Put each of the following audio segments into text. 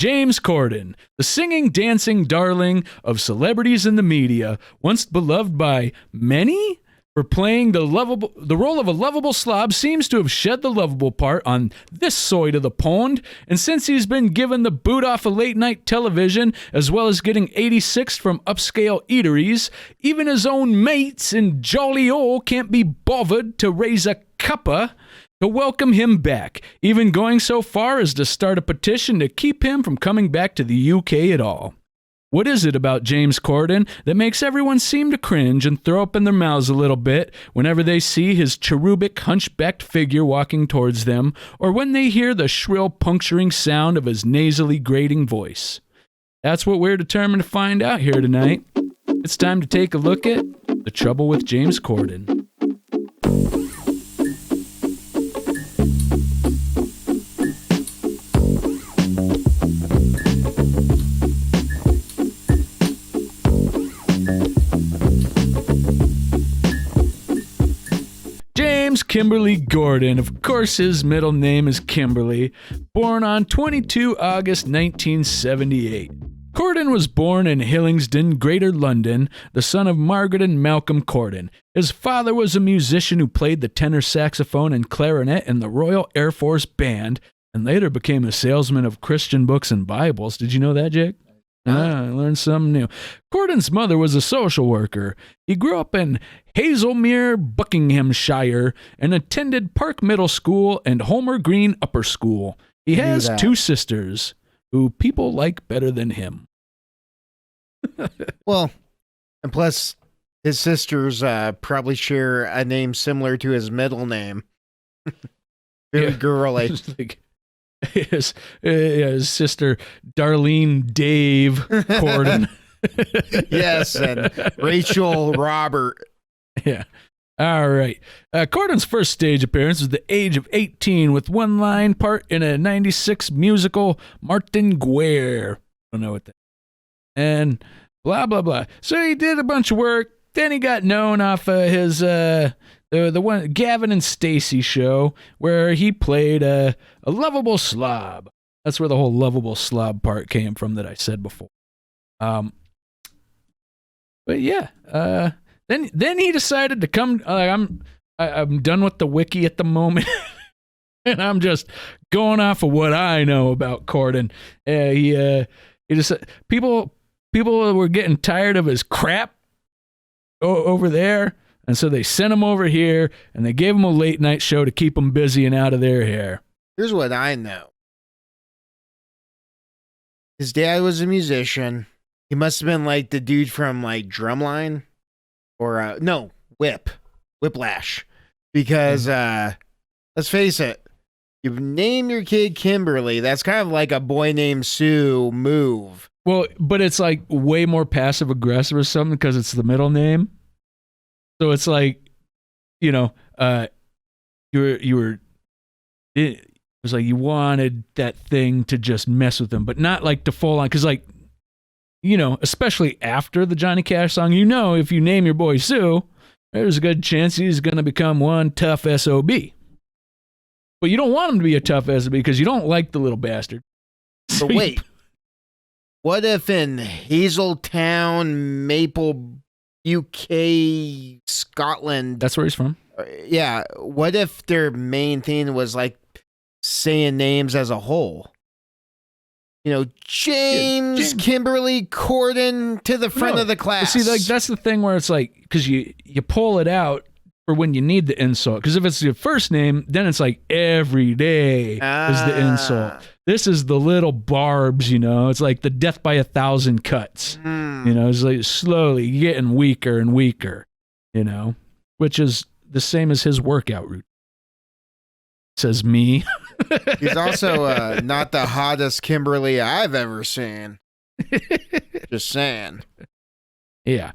James Corden, the singing, dancing darling of celebrities in the media, once beloved by many for playing the role of a lovable slob, seems to have shed the lovable part on this side of the pond, and since he's been given the boot off of late-night television, as well as getting 86 from upscale eateries, even his own mates in jolly old can't be bothered to raise a cuppa to welcome him back, even going so far as to start a petition to keep him from coming back to the UK at all. What is it about James Corden that makes everyone seem to cringe and throw up in their mouths a little bit whenever they see his cherubic, hunchbacked figure walking towards them, or when they hear the shrill, puncturing sound of his nasally, grating voice? That's what we're determined to find out here tonight. It's time to take a look at The Trouble with James Corden. James Kimberly Gordon, of course his middle name is Kimberly, born on 22 August 1978. Corden was born in Hillingsden, Greater London, the son of Margaret and Malcolm Corden. His father was a musician who played the tenor saxophone and clarinet in the Royal Air Force Band, and later became a salesman of Christian books and Bibles. Did you know that, Jake? I learned something new. Corden's mother was a social worker. He grew up in Hazelmere, Buckinghamshire, and attended Park Middle School and Homer Green Upper School. He has two sisters who people like better than him. Well, and plus his sisters probably share a name similar to his middle name. Very girly. His sister Darlene Dave Corden. Yes, and Rachel Robert. Yeah. All right. Corden's first stage appearance was the age of 18 with one line part in a 96 musical Martin Guerre. I don't know what that is. And blah, blah, blah. So he did a bunch of work. Then he got known off his the one Gavin and Stacey show where he played a lovable slob. That's where the whole lovable slob part came from that I said before. But yeah, then he decided to come. I'm done with the wiki at the moment, and I'm just going off of what I know about Corden. He just people were getting tired of his crap over there. And so they sent him over here, and they gave him a late night show to keep him busy and out of their hair. Here's what I know. His dad was a musician. He must have been like the dude from like Drumline or Whiplash. Because let's face it, you name your kid Kimberly, that's kind of like a boy named Sue move. Well, but it's like way more passive aggressive or something because it's the middle name. So it's like, you know, it was like you wanted that thing to just mess with him, but not like to full on. Because like, you know, especially after the Johnny Cash song, you know, if you name your boy Sue, there's a good chance he's going to become one tough SOB. But you don't want him to be a tough SOB because you don't like the little bastard. So but wait, what if in Hazeltown, Maple, UK, Scotland. That's where he's from. Yeah. What if their main thing was like saying names as a whole? You know, James Kimberly Corden to the front of the class. See, like that's the thing where it's like, because you pull it out for when you need the insult. Because if it's your first name, then it's like every day is the insult. This is the little barbs, you know. It's like the death by 1,000 cuts. You know, it's like slowly getting weaker and weaker, you know, which is the same as his workout routine. Says me. He's also not the hottest Kimberly I've ever seen. Just saying. Yeah.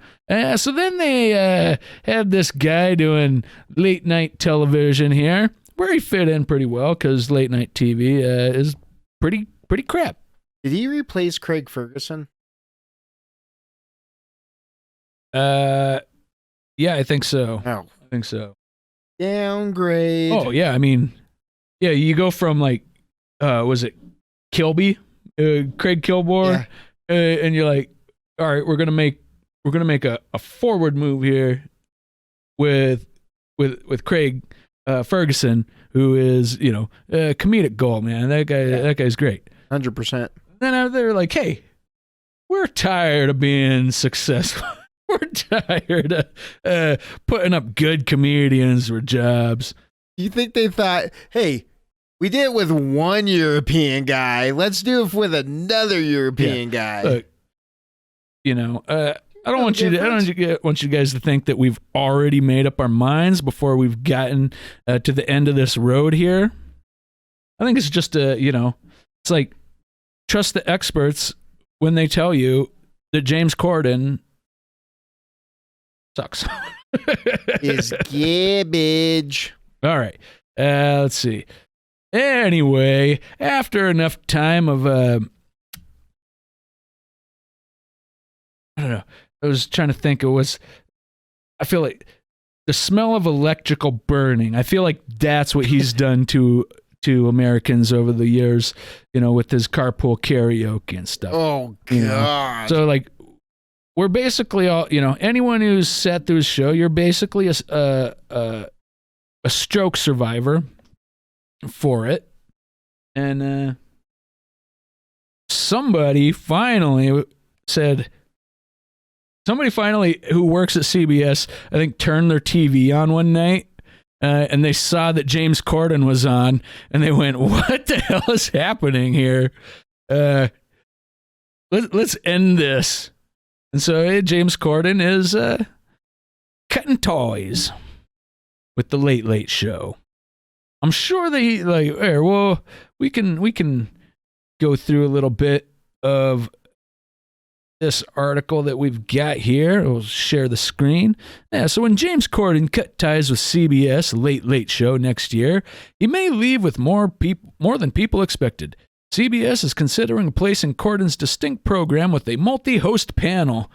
So then they had this guy doing late night television here, where he fit in pretty well because late night TV is pretty crap. Did he replace Craig Ferguson? Yeah, I think so. Oh. I think so. Downgrade. Oh, yeah. I mean, yeah, you go from like, was it Kilby Craig Kilborn, and you're like, all right, we're gonna make a forward move here with Craig Ferguson, who is a comedic gold, man. That guy's great. 100%. Then they're like, hey, we're tired of being successful. We're tired of putting up good comedians for jobs. You think they thought, hey, we did it with one European guy. Let's do it with another European guy. Look, I don't want you guys to think that we've already made up our minds before we've gotten to the end of this road here. I think it's just it's like trust the experts when they tell you that James Corden sucks. Is garbage. All right. Let's see. Anyway, after enough time of I don't know. I was trying to think. I feel like the smell of electrical burning. I feel like that's what he's done to Americans over the years, with his carpool karaoke and stuff. Oh, God. So, like, we're basically all, anyone who's sat through his show, you're basically a stroke survivor for it. And somebody finally who works at CBS, I think, turned their TV on one night, and they saw that James Corden was on, and they went, what the hell is happening here? Let's end this. And so James Corden is cutting toys with the Late Late Show. I'm sure that he we can go through a little bit of this article that we've got here. We'll share the screen. Yeah, so when James Corden cut ties with CBS Late Late Show next year, he may leave with more than people expected. CBS is considering replacing Corden's distinct program with a multi-host panel.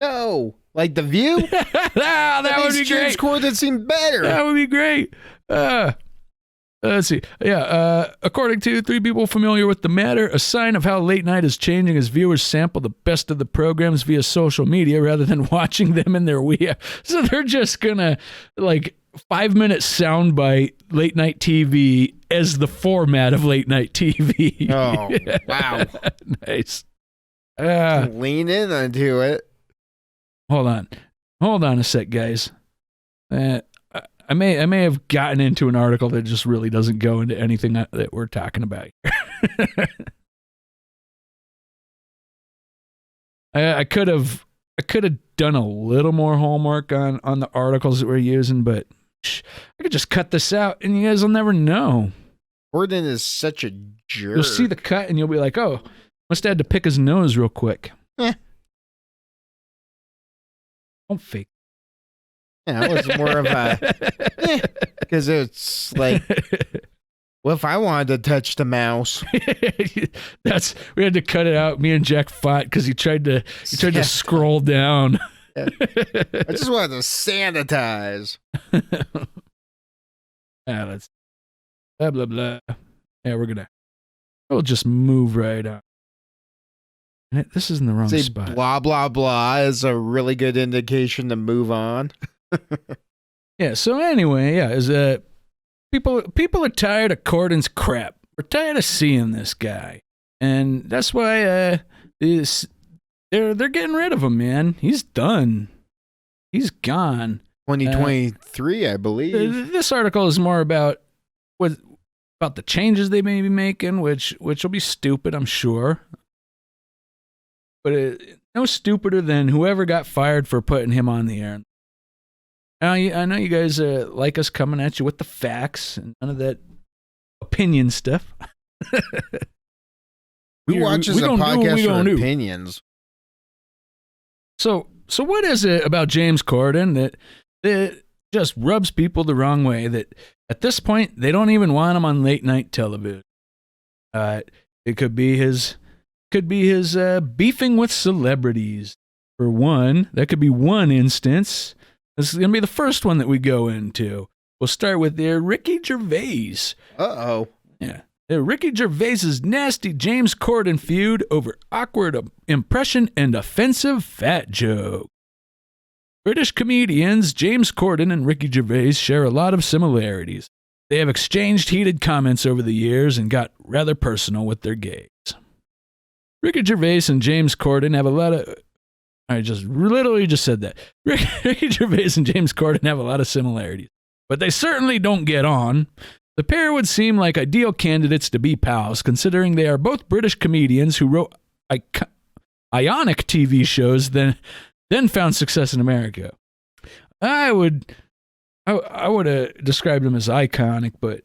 No, like The View? that would be James great. Corden seemed better. That would be great. Let's see. Yeah, according to 3 people familiar with the matter, a sign of how late night is changing as viewers sample the best of the programs via social media rather than watching them in their Wii. So they're just gonna 5-minute soundbite late night TV as the format of late night TV. Oh, wow. Nice. Lean in onto it. Hold on a sec, guys. I may have gotten into an article that just really doesn't go into anything that we're talking about here. I could have done a little more homework on the articles that we're using, but I could just cut this out and you guys will never know. Corden is such a jerk. You'll see the cut and you'll be like, oh, must have had to pick his nose real quick. Don't fake. Yeah, it was more of a because it's like, what if I wanted to touch the mouse? We had to cut it out. Me and Jack fought because he tried to scroll down. I just wanted to sanitize. Let's blah blah blah. Yeah, we'll just move right on. This is in the wrong spot. Blah blah blah is a really good indication to move on. Yeah. So anyway, yeah, people are tired of Corden's crap. We're tired of seeing this guy, and that's why they're getting rid of him. Man, he's done. He's gone. 2023, I believe. This article is more about the changes they may be making, which will be stupid, I'm sure. But no stupider than whoever got fired for putting him on the air. I know you guys like us coming at you with the facts and none of that opinion stuff. Who watches a podcast for opinions? So what is it about James Corden that just rubs people the wrong way, that at this point they don't even want him on late night television? It could be his beefing with celebrities. For one, that could be one instance. This is going to be the first one that we go into. We'll start with Ricky Gervais. Uh-oh. Yeah. Ricky Gervais's nasty James Corden feud over awkward impression and offensive fat joke. British comedians James Corden and Ricky Gervais share a lot of similarities. They have exchanged heated comments over the years and got rather personal with their gags. Ricky Gervais and James Corden have a lot of... I just literally just said that. Ricky Gervais and James Corden have a lot of similarities, but they certainly don't get on. The pair would seem like ideal candidates to be pals, considering they are both British comedians who wrote ionic TV shows, then found success in America. I would have described them as iconic, but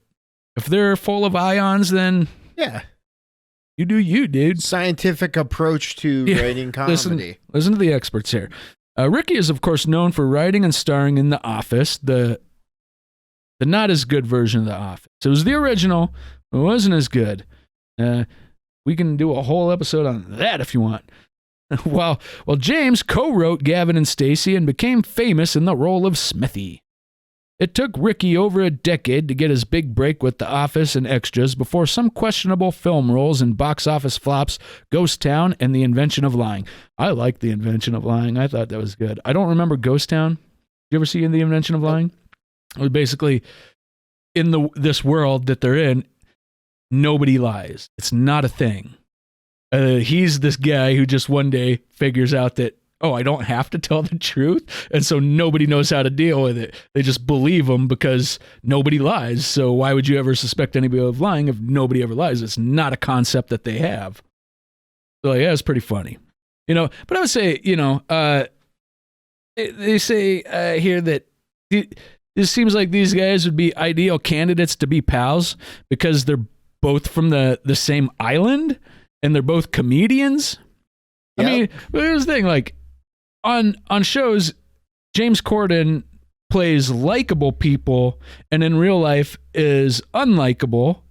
if they're full of ions, then yeah, you do you, dude. Scientific approach to writing comedy. Listen to the experts here. Ricky is, of course, known for writing and starring in The Office, the not as good version of The Office. It was the original, but it wasn't as good. We can do a whole episode on that if you want. While James co-wrote Gavin and Stacey and became famous in the role of Smithy. It took Ricky over a decade to get his big break with The Office and Extras before some questionable film roles and box office flops, Ghost Town, and The Invention of Lying. I like The Invention of Lying. I thought that was good. I don't remember Ghost Town. Did you ever see The Invention of Lying? It was basically, in this world that they're in, nobody lies. It's not a thing. He's this guy who just one day figures out that, oh, I don't have to tell the truth. And so nobody knows how to deal with it. They just believe him because nobody lies. So why would you ever suspect anybody of lying if nobody ever lies? It's not a concept that they have. So yeah, it's pretty funny. But I would say, they say here that it seems like these guys would be ideal candidates to be pals because they're both from the same island and they're both comedians. Yep. I mean, here's the thing, like, on shows, James Corden plays likable people and in real life is unlikable.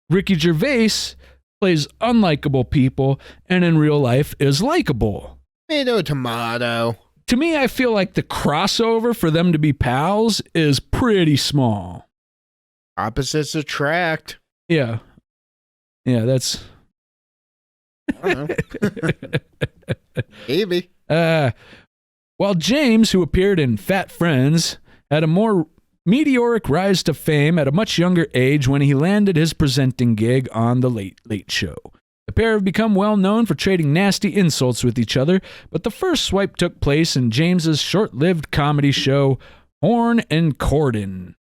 Ricky Gervais plays unlikable people and in real life is likable. Tomato. To me, I feel like the crossover for them to be pals is pretty small. Opposites attract. Yeah. Yeah, that's... Maybe. While James, who appeared in Fat Friends, had a more meteoric rise to fame at a much younger age when he landed his presenting gig on The Late Late Show. The pair have become well known for trading nasty insults with each other, but the first swipe took place in James's short-lived comedy show, Horn and Cordon.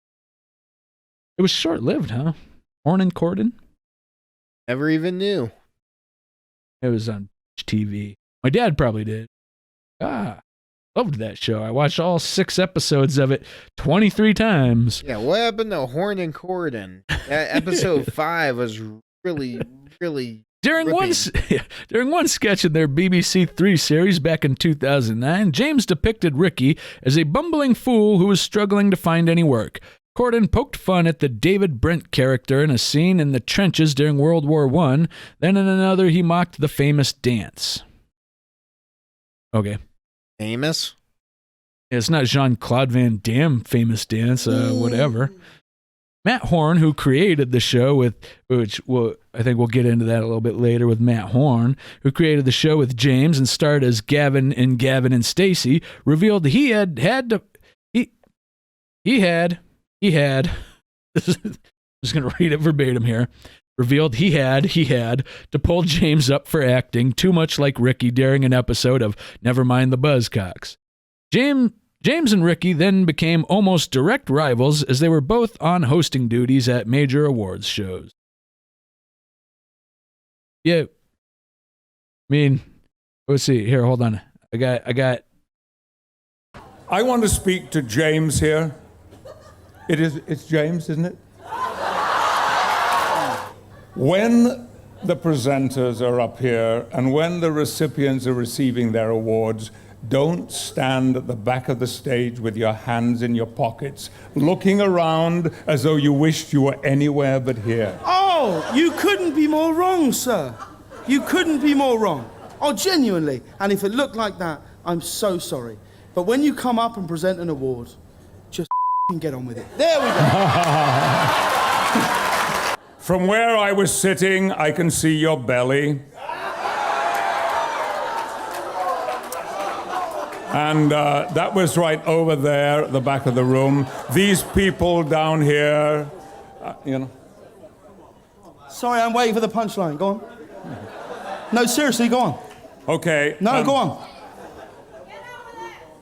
It was short-lived, huh? Horn and Cordon? Never even knew. It was on TV. My dad probably did. Loved that show. I watched all 6 episodes of it 23 times. Yeah, what happened to Horn and Cordon? That episode 5 was really, really... During one sketch in their BBC 3 series back in 2009, James depicted Ricky as a bumbling fool who was struggling to find any work. Corden poked fun at the David Brent character in a scene in the trenches during World War I. Then in another, he mocked the famous dance. Okay. Famous? It's not Jean-Claude Van Damme famous dance, whatever. Matt Horn, who created the show I think we'll get into that a little bit later with Matt Horn, who created the show with James and starred as Gavin and Stacey, revealed he had I'm just going to read it verbatim here. Revealed he had to pull James up for acting too much like Ricky during an episode of Never Mind the Buzzcocks. James and Ricky then became almost direct rivals as they were both on hosting duties at major awards shows. Yeah. I mean, let's see. Here, hold on. I want to speak to James here. It's James, isn't it? When the presenters are up here and when the recipients are receiving their awards, don't stand at the back of the stage with your hands in your pockets, looking around as though you wished you were anywhere but here. Oh, you couldn't be more wrong, sir. You couldn't be more wrong. Oh, genuinely. And if it looked like that, I'm so sorry. But when you come up and present an award, just get on with it. There we go. From where I was sitting, I can see your belly. And that was right over there at the back of the room. These people down here, you know. Sorry, I'm waiting for the punchline. Go on. No, seriously, go on. Okay. No, go on.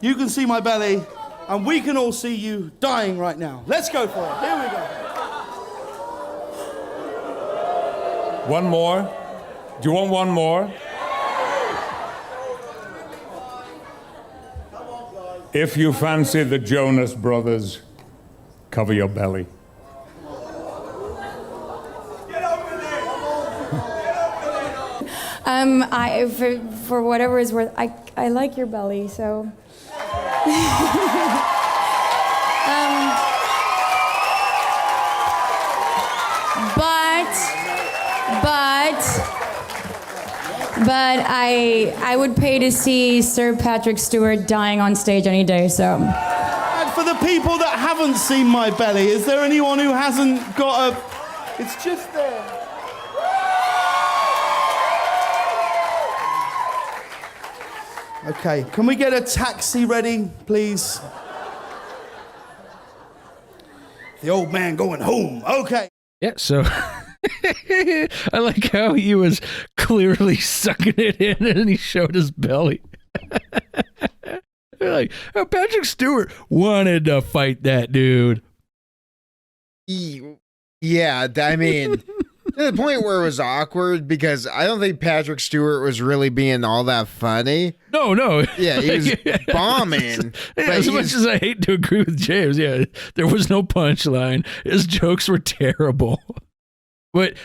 You can see my belly, and we can all see you dying right now. Let's go for it. Here we go. One more. Do you want one more? If you fancy the Jonas Brothers, cover your belly. For whatever it's worth, I like your belly, so. But I would pay to see Sir Patrick Stewart dying on stage any day, so. And for the people that haven't seen my belly, is there anyone who hasn't got a... It's just there. Okay, can we get a taxi ready, please? The old man going home. Okay. Yeah, so I like how he was clearly sucking it in and he showed his belly. Like, oh, Patrick Stewart wanted to fight that dude. Yeah, I mean, to the point where it was awkward because I don't think Patrick Stewart was really being all that funny. No. Yeah, he was bombing. As much as I hate to agree with James, yeah, there was no punchline. His jokes were terrible. But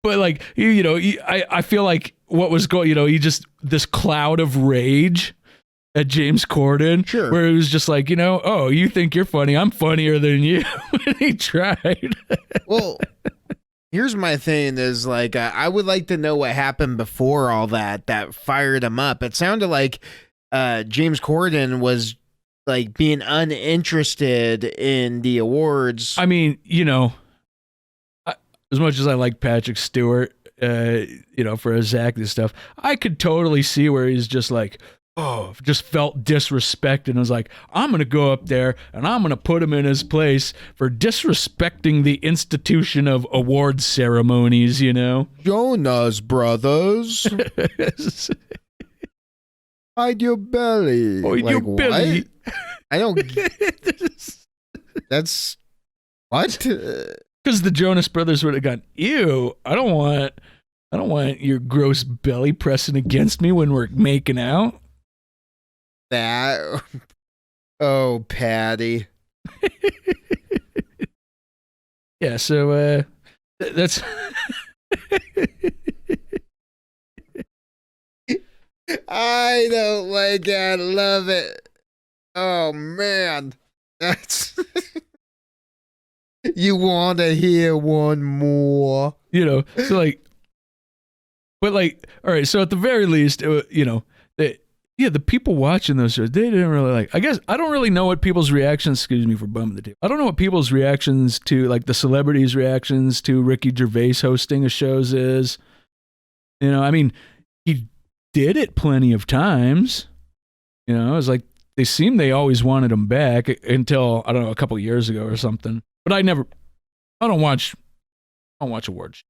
like, I feel like what was going, he just, this cloud of rage at James Corden, sure, where it was just like, oh, you think you're funny, I'm funnier than you. And he tried. Well, here's my thing is like, I would like to know what happened before all that fired him up. It sounded like James Corden was like being uninterested in the awards. I mean, as much as I like Patrick Stewart, for his acting stuff, I could totally see where he's just like, oh, just felt disrespected and was like, I'm going to go up there and I'm going to put him in his place for disrespecting the institution of award ceremonies, Jonas Brothers. Hide your belly. Hide your belly. What? I don't... That's... What? Because the Jonas Brothers would have gone, ew, I don't want your gross belly pressing against me when we're making out. That. Oh, Patty. Yeah, so that's. I don't like it. I love it. Oh, man. That's. You want to hear one more? So like. But like, all right, so at the very least, the people watching those shows, they didn't really like, I guess, I don't really know what people's reactions, excuse me for bumming the table. I don't know what people's reactions to, like, the celebrities' reactions to Ricky Gervais hosting of shows is. I mean, he did it plenty of times. It was like, they always wanted him back until, I don't know, a couple of years ago or something. But I don't watch awards.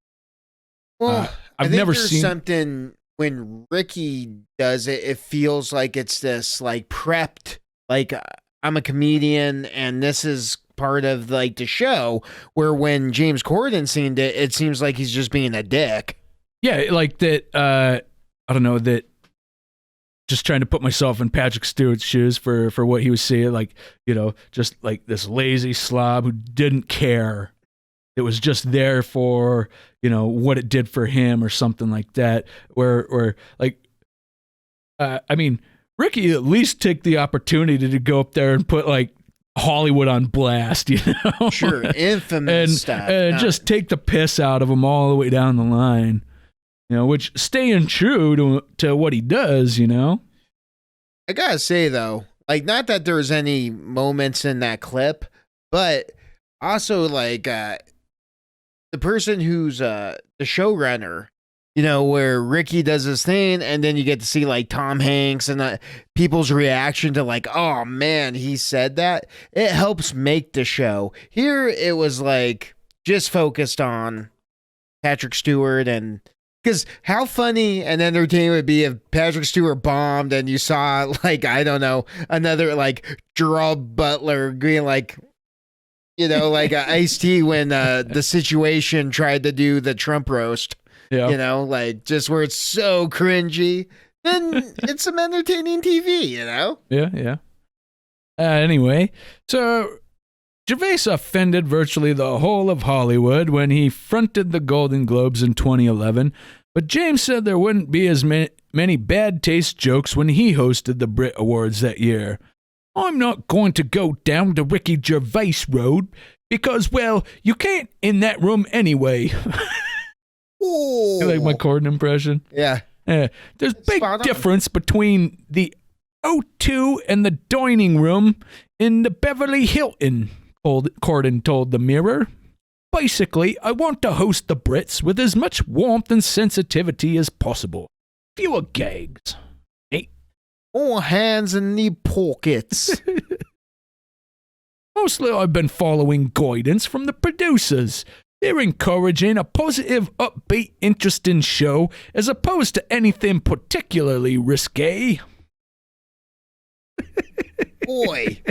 Well, I've never seen something. When Ricky does it, it feels like it's this like prepped, like I'm a comedian and this is part of like the show, where when James Corden seen it, it seems like he's just being a dick. Yeah, like that, I don't know, that just trying to put myself in Patrick Stewart's shoes for what he was saying, like, just like this lazy slob who didn't care. It was just there for, what it did for him or something like that. Where like, I mean, Ricky at least took the opportunity to go up there and put like Hollywood on blast, Sure, infamous stuff. And just take the piss out of him all the way down the line, which staying true to what he does, I gotta say though, like, not that there's any moments in that clip, but also like, the person who's the showrunner, where Ricky does his thing, and then you get to see like Tom Hanks and people's reaction to like, oh man, he said that. It helps make the show. Here it was like just focused on Patrick Stewart, and because how funny and entertaining would it be if Patrick Stewart bombed and you saw like, I don't know, another like Gerald Butler being like, like Ice-T when the Situation tried to do the Trump roast. Yeah. Like just where it's so cringy. Then it's some entertaining TV, Yeah. Anyway, so Gervais offended virtually the whole of Hollywood when he fronted the Golden Globes in 2011, but James said there wouldn't be as many bad taste jokes when he hosted the Brit Awards that year. I'm not going to go down the Ricky Gervais road because, well, you can't in that room anyway. Ooh. You like my Cordon impression? Yeah. There's a big difference between the O2 and the dining room in the Beverly Hilton, Cordon told the Mirror. Basically, I want to host the Brits with as much warmth and sensitivity as possible. Fewer gags. Hey. All hands in the pockets. Mostly I've been following guidance from the producers. They're encouraging a positive, upbeat, interesting show as opposed to anything particularly risque. Boy.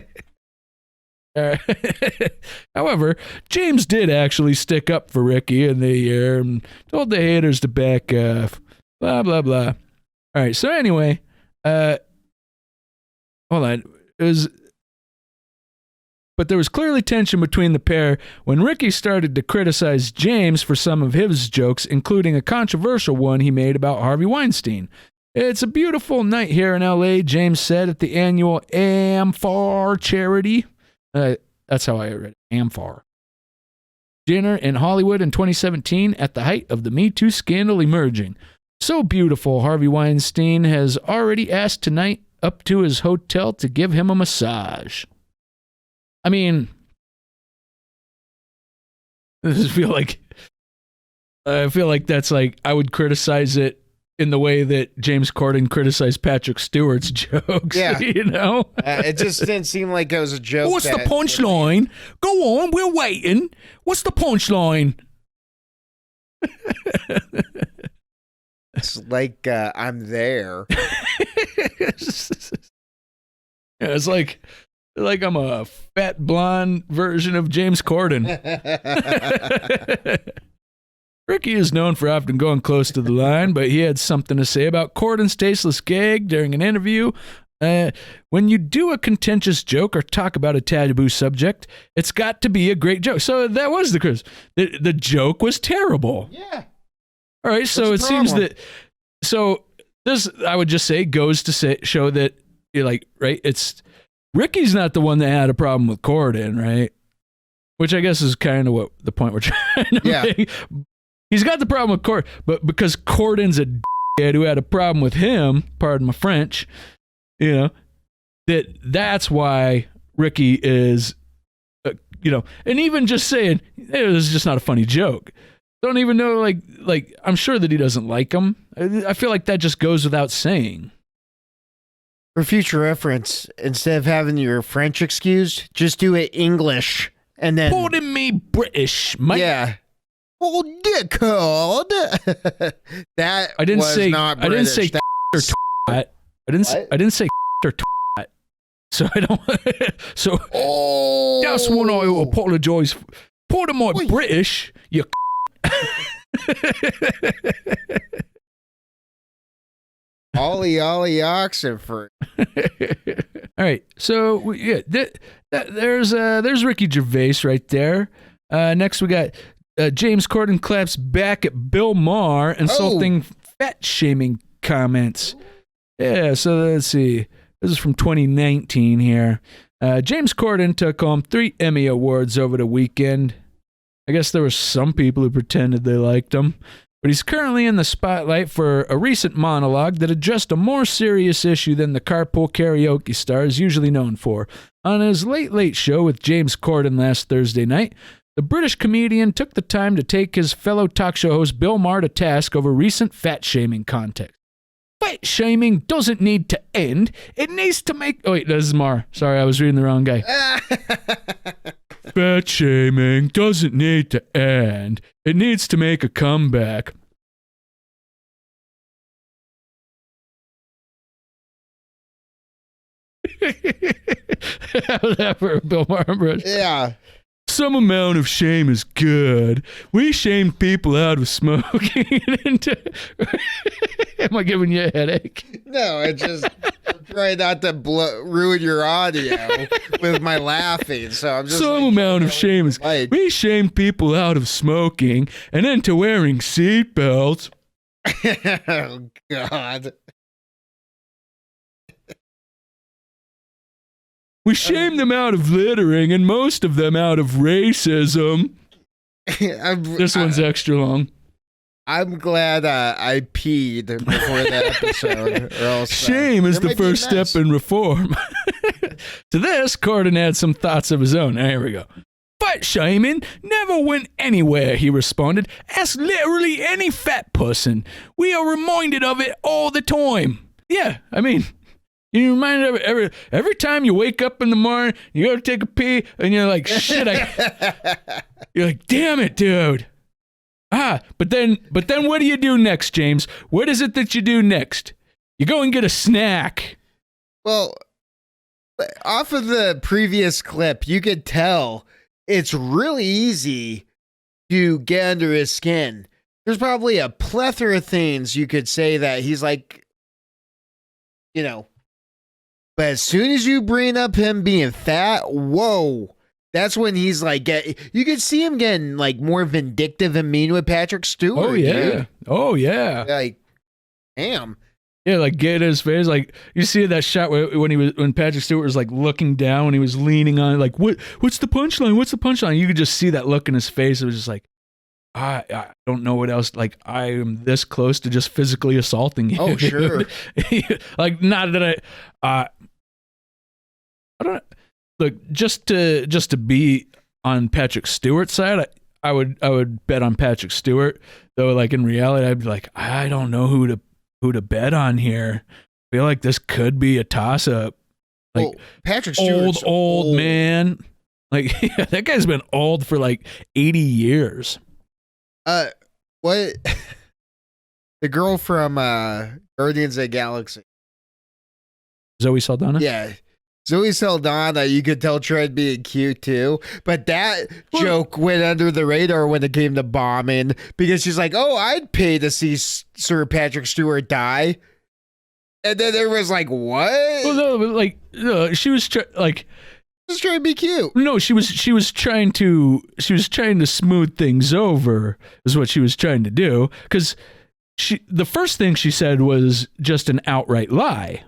However, James did actually stick up for Ricky in the year and told the haters to back off. Blah, blah, blah. All right, so anyway, hold on. But there was clearly tension between the pair when Ricky started to criticize James for some of his jokes, including a controversial one he made about Harvey Weinstein. It's a beautiful night here in L.A., James said at the annual AmFAR charity. That's how I read it, AmFAR. Dinner in Hollywood in 2017 at the height of the Me Too scandal emerging. So beautiful, Harvey Weinstein has already asked Tonight up to his hotel to give him a massage. I mean, I feel like that's like I would criticize it in the way that James Corden criticized Patrick Stewart's jokes. Yeah. It just didn't seem like it was a joke. What's the punchline? Go on, we're waiting. What's the punchline? It's like I'm there. It's like I'm a fat blonde version of James Corden. Ricky is known for often going close to the line, but he had something to say about Cordon's tasteless gag during an interview. When you do a contentious joke or talk about a taboo subject, it's got to be a great joke. So that was the Chris. The joke was terrible. Yeah. All right, so it seems that. So this, I would just say, goes to show that, right? It's Ricky's not the one that had a problem with Corden, right? Which I guess is kind of what the point we're trying to make. He's got the problem with Corden, but because Corden's a dickhead who had a problem with him, pardon my French, that's why Ricky is, and even just saying, hey, this is just not a funny joke. Don't even know, like I'm sure that he doesn't like him. I feel like that just goes without saying. For future reference, instead of having your French excused, just do it English and then. Pardon me, British, mate. Yeah. Oh, dickhead. That I didn't was say. not I didn't say British. or twat. I didn't say or twat. So I don't. So that's when I apologize. Pardon my British. You. Ollie Oxenford. All right, so there's Ricky Gervais right there. Next we got James Corden claps back at Bill Maher insulting fat shaming comments. Yeah, so let's see. This is from 2019 here. James Corden took home 3 Emmy Awards over the weekend. I guess there were some people who pretended they liked him. But he's currently in the spotlight for a recent monologue that addressed a more serious issue than the carpool karaoke star is usually known for. On his Late Late Show with James Corden last Thursday night, the British comedian took the time to take his fellow talk show host Bill Maher to task over recent fat-shaming context. Fat shaming doesn't need to end. It needs to make... Oh, wait, this is Maher. Sorry, I was reading the wrong guy. Fat shaming doesn't need to end. It needs to make a comeback. How was that for a Bill Maher impression? Yeah. Some amount of shame is good. We shamed people out of smoking. Am I giving you a headache? No, I just try not to ruin your audio with my laughing. So I'm just Some amount of shame is good. We shamed people out of smoking and into wearing seatbelts. Oh, God. We shamed them out of littering and most of them out of racism. This one's extra long. I'm glad I peed before the episode. Or else, Shame is the first step in reform. To this, Cordon had some thoughts of his own. Here we go. Fat shaming never went anywhere, he responded. Ask literally any fat person. We are reminded of it all the time. Yeah, I mean... You're reminded of it every time you wake up in the morning, you go to take a pee, and you're like, shit, you're like, damn it, dude. But then what do you do next, James? What is it that you do next? You go and get a snack. Well, off of the previous clip, you could tell it's really easy to get under his skin. There's probably a plethora of things you could say that he's like, you know. But as soon as you bring up him being fat, whoa, that's when he's like, you could see him getting like more vindictive and mean with Patrick Stewart. Oh, yeah. Dude. Oh, yeah. Like, damn. Yeah, like get in his face. Like you see that shot when Patrick Stewart was like looking down when he was leaning on, like, what's the punchline? What's the punchline? You could just see that look in his face. It was just like, I don't know what else. Like, I am this close to just physically assaulting you. Oh, sure. Like, not that I don't look, just to be on Patrick Stewart's side. I would bet on Patrick Stewart, though. Like in reality, I'd be like, I don't know who to bet on here. I feel like this could be a toss up. Like, well, Patrick Stewart's old man. Like, yeah, that guy's been old for like 80 years. What? The girl from Guardians of the Galaxy, Zoe Saldana. Yeah. Zoe Saldana, you could tell tried being cute too, but that joke went under the radar when it came to bombing because she's like, "Oh, I'd pay to see Sir Patrick Stewart die," and then there was like, "What?" Well, no, but like, no, she was like, just trying to be cute. No, she was trying to smooth things over, is what she was trying to do, because the first thing she said was just an outright lie.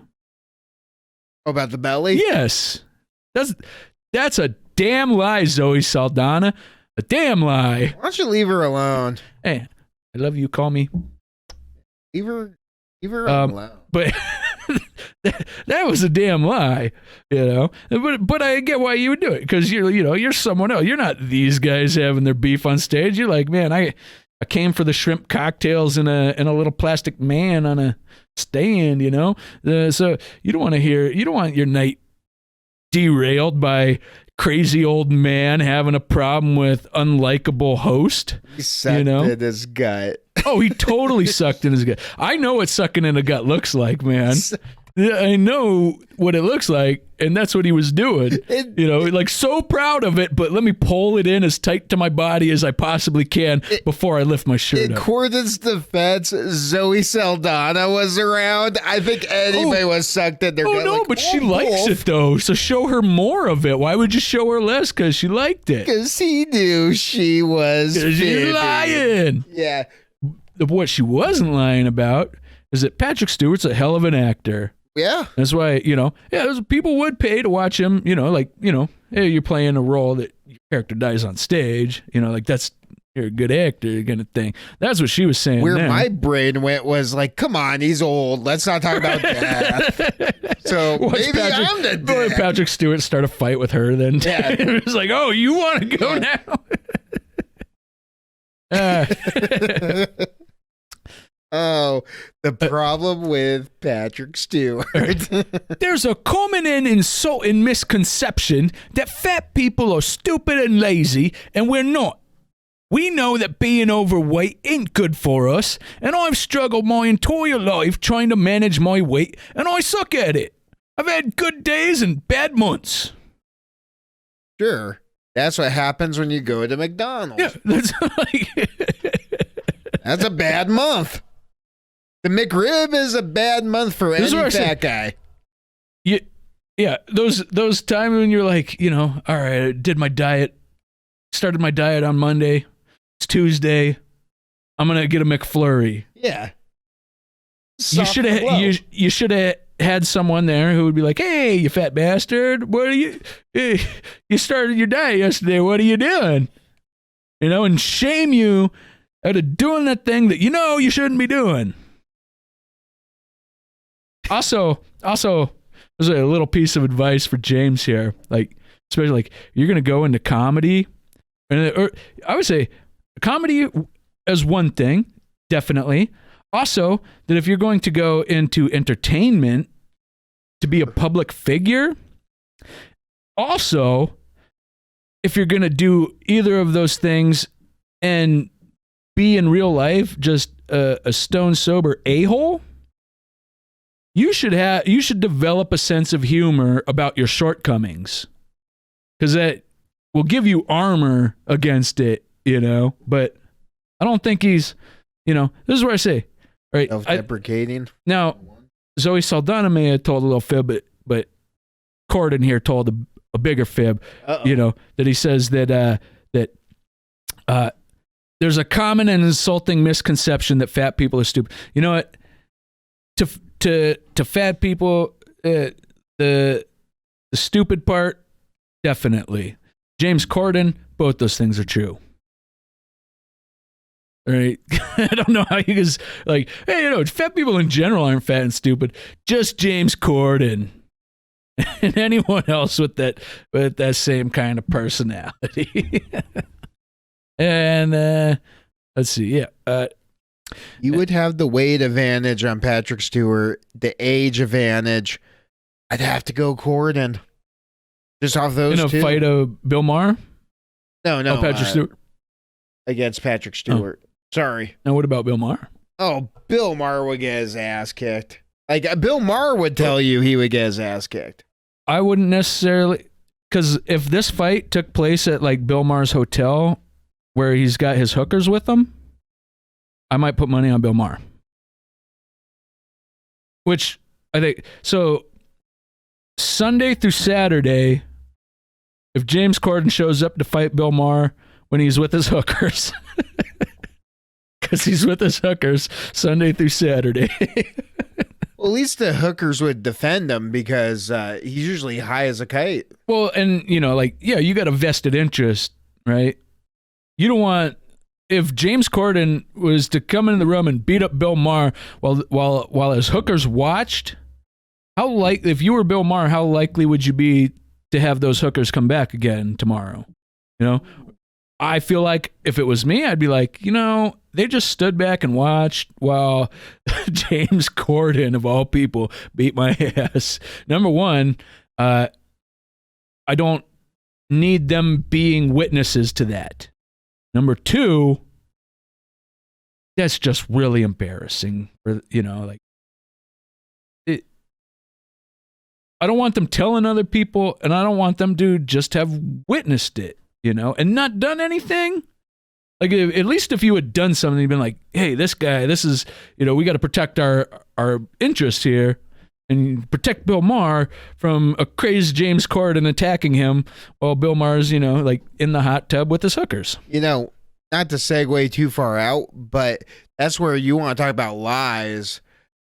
About the belly? Yes. That's a damn lie, Zoe Saldana. A damn lie. Why don't you leave her alone? Hey, I love you. Call me. Leave her alone. But that was a damn lie, you know. But I get why you would do it, because you're someone else. You're not these guys having their beef on stage. You're like, man, I came for the shrimp cocktails in a little plastic man on a stand, you know. So you don't want your night derailed by crazy old man having a problem with unlikable host. He sucked in his gut. Oh, he totally sucked in his gut. I know what sucking in a gut looks like, man. I know what it looks like, and that's what he was doing. Like, so proud of it, but let me pull it in as tight to my body as I possibly can before I lift my shirt up. In up. Cordon's defense, Zoe Saldana was around. I think anybody was sucked in their gut. No, but she likes it, though, so show her more of it. Why would you show her less? Because she liked it. Because he knew she was she's lying. Yeah. What she wasn't lying about is that Patrick Stewart's a hell of an actor. Yeah. That's why, people would pay to watch him, hey, you're playing a role that your character dies on stage, like you're a good actor kind of thing. That's what she was saying. Where my brain went was like, come on, he's old. Let's not talk about death. So maybe I'm the death. Patrick Stewart start a fight with her then. Yeah. It was like, oh, you want to go now? Uh, Oh, the problem with Patrick Stewart. There's a common and insulting misconception that fat people are stupid and lazy, and we're not. We know that being overweight ain't good for us, and I've struggled my entire life trying to manage my weight, and I suck at it. I've had good days and bad months. Sure. That's what happens when you go to McDonald's. Yeah, that's like... That's a bad month. The McRib is a bad month for any fat guy. Yeah, those times when you're like, all right, I did my diet, started my diet on Monday. It's Tuesday. I'm gonna get a McFlurry. Yeah. You should have had someone there who would be like, "Hey, you fat bastard, what are you? You started your diet yesterday. What are you doing?" And shame you out of doing that thing that you shouldn't be doing. Also, there's a little piece of advice for James here, like especially like you're gonna go into comedy, or I would say comedy as one thing, definitely. Also, that if you're going to go into entertainment to be a public figure, also, if you're going to do either of those things and be in real life just a stone sober a-hole, you should develop a sense of humor about your shortcomings, because that will give you armor against it, but I don't think he's, this is where I say, all right, self-deprecating. Now, Zoe Saldana may have told a little fib, but Cordon here told a bigger fib. That he says that there's a common and insulting misconception that fat people are stupid. You know what? To fat people, the stupid part, definitely. James Corden, both those things are true. All right. I don't know how you guys like, hey, fat people in general aren't fat and stupid. Just James Corden and anyone else with that same kind of personality. And let's see. Yeah. You would have the weight advantage on Patrick Stewart, the age advantage. I'd have to go Corden. Just off those two. In a fight of Bill Maher? No. Patrick Stewart. Against Patrick Stewart. Oh. Sorry. Now what about Bill Maher? Oh, Bill Maher would get his ass kicked. Like, Bill Maher would tell you he would get his ass kicked. I wouldn't necessarily, because if this fight took place at like Bill Maher's hotel where he's got his hookers with him, I might put money on Bill Maher. Which I think, so Sunday through Saturday, if James Corden shows up to fight Bill Maher when he's with his hookers, because he's with his hookers Sunday through Saturday. Well, at least the hookers would defend him because he's usually high as a kite. Well, and you got a vested interest, right? You don't want, if James Corden was to come into the room and beat up Bill Maher while his hookers watched, if you were Bill Maher, how likely would you be to have those hookers come back again tomorrow? I feel like if it was me, I'd be like, they just stood back and watched while James Corden, of all people, beat my ass. Number one, I don't need them being witnesses to that. Number two, that's just really embarrassing. I don't want them telling other people, and I don't want them to just have witnessed it. And not done anything. Like, at least if you had done something, you'd been like, hey, this guy, this is, we got to protect our interests here and protect Bill Maher from a crazed James Corden attacking him while Bill Maher's, like in the hot tub with his hookers. Not to segue too far out, but that's where you want to talk about lies.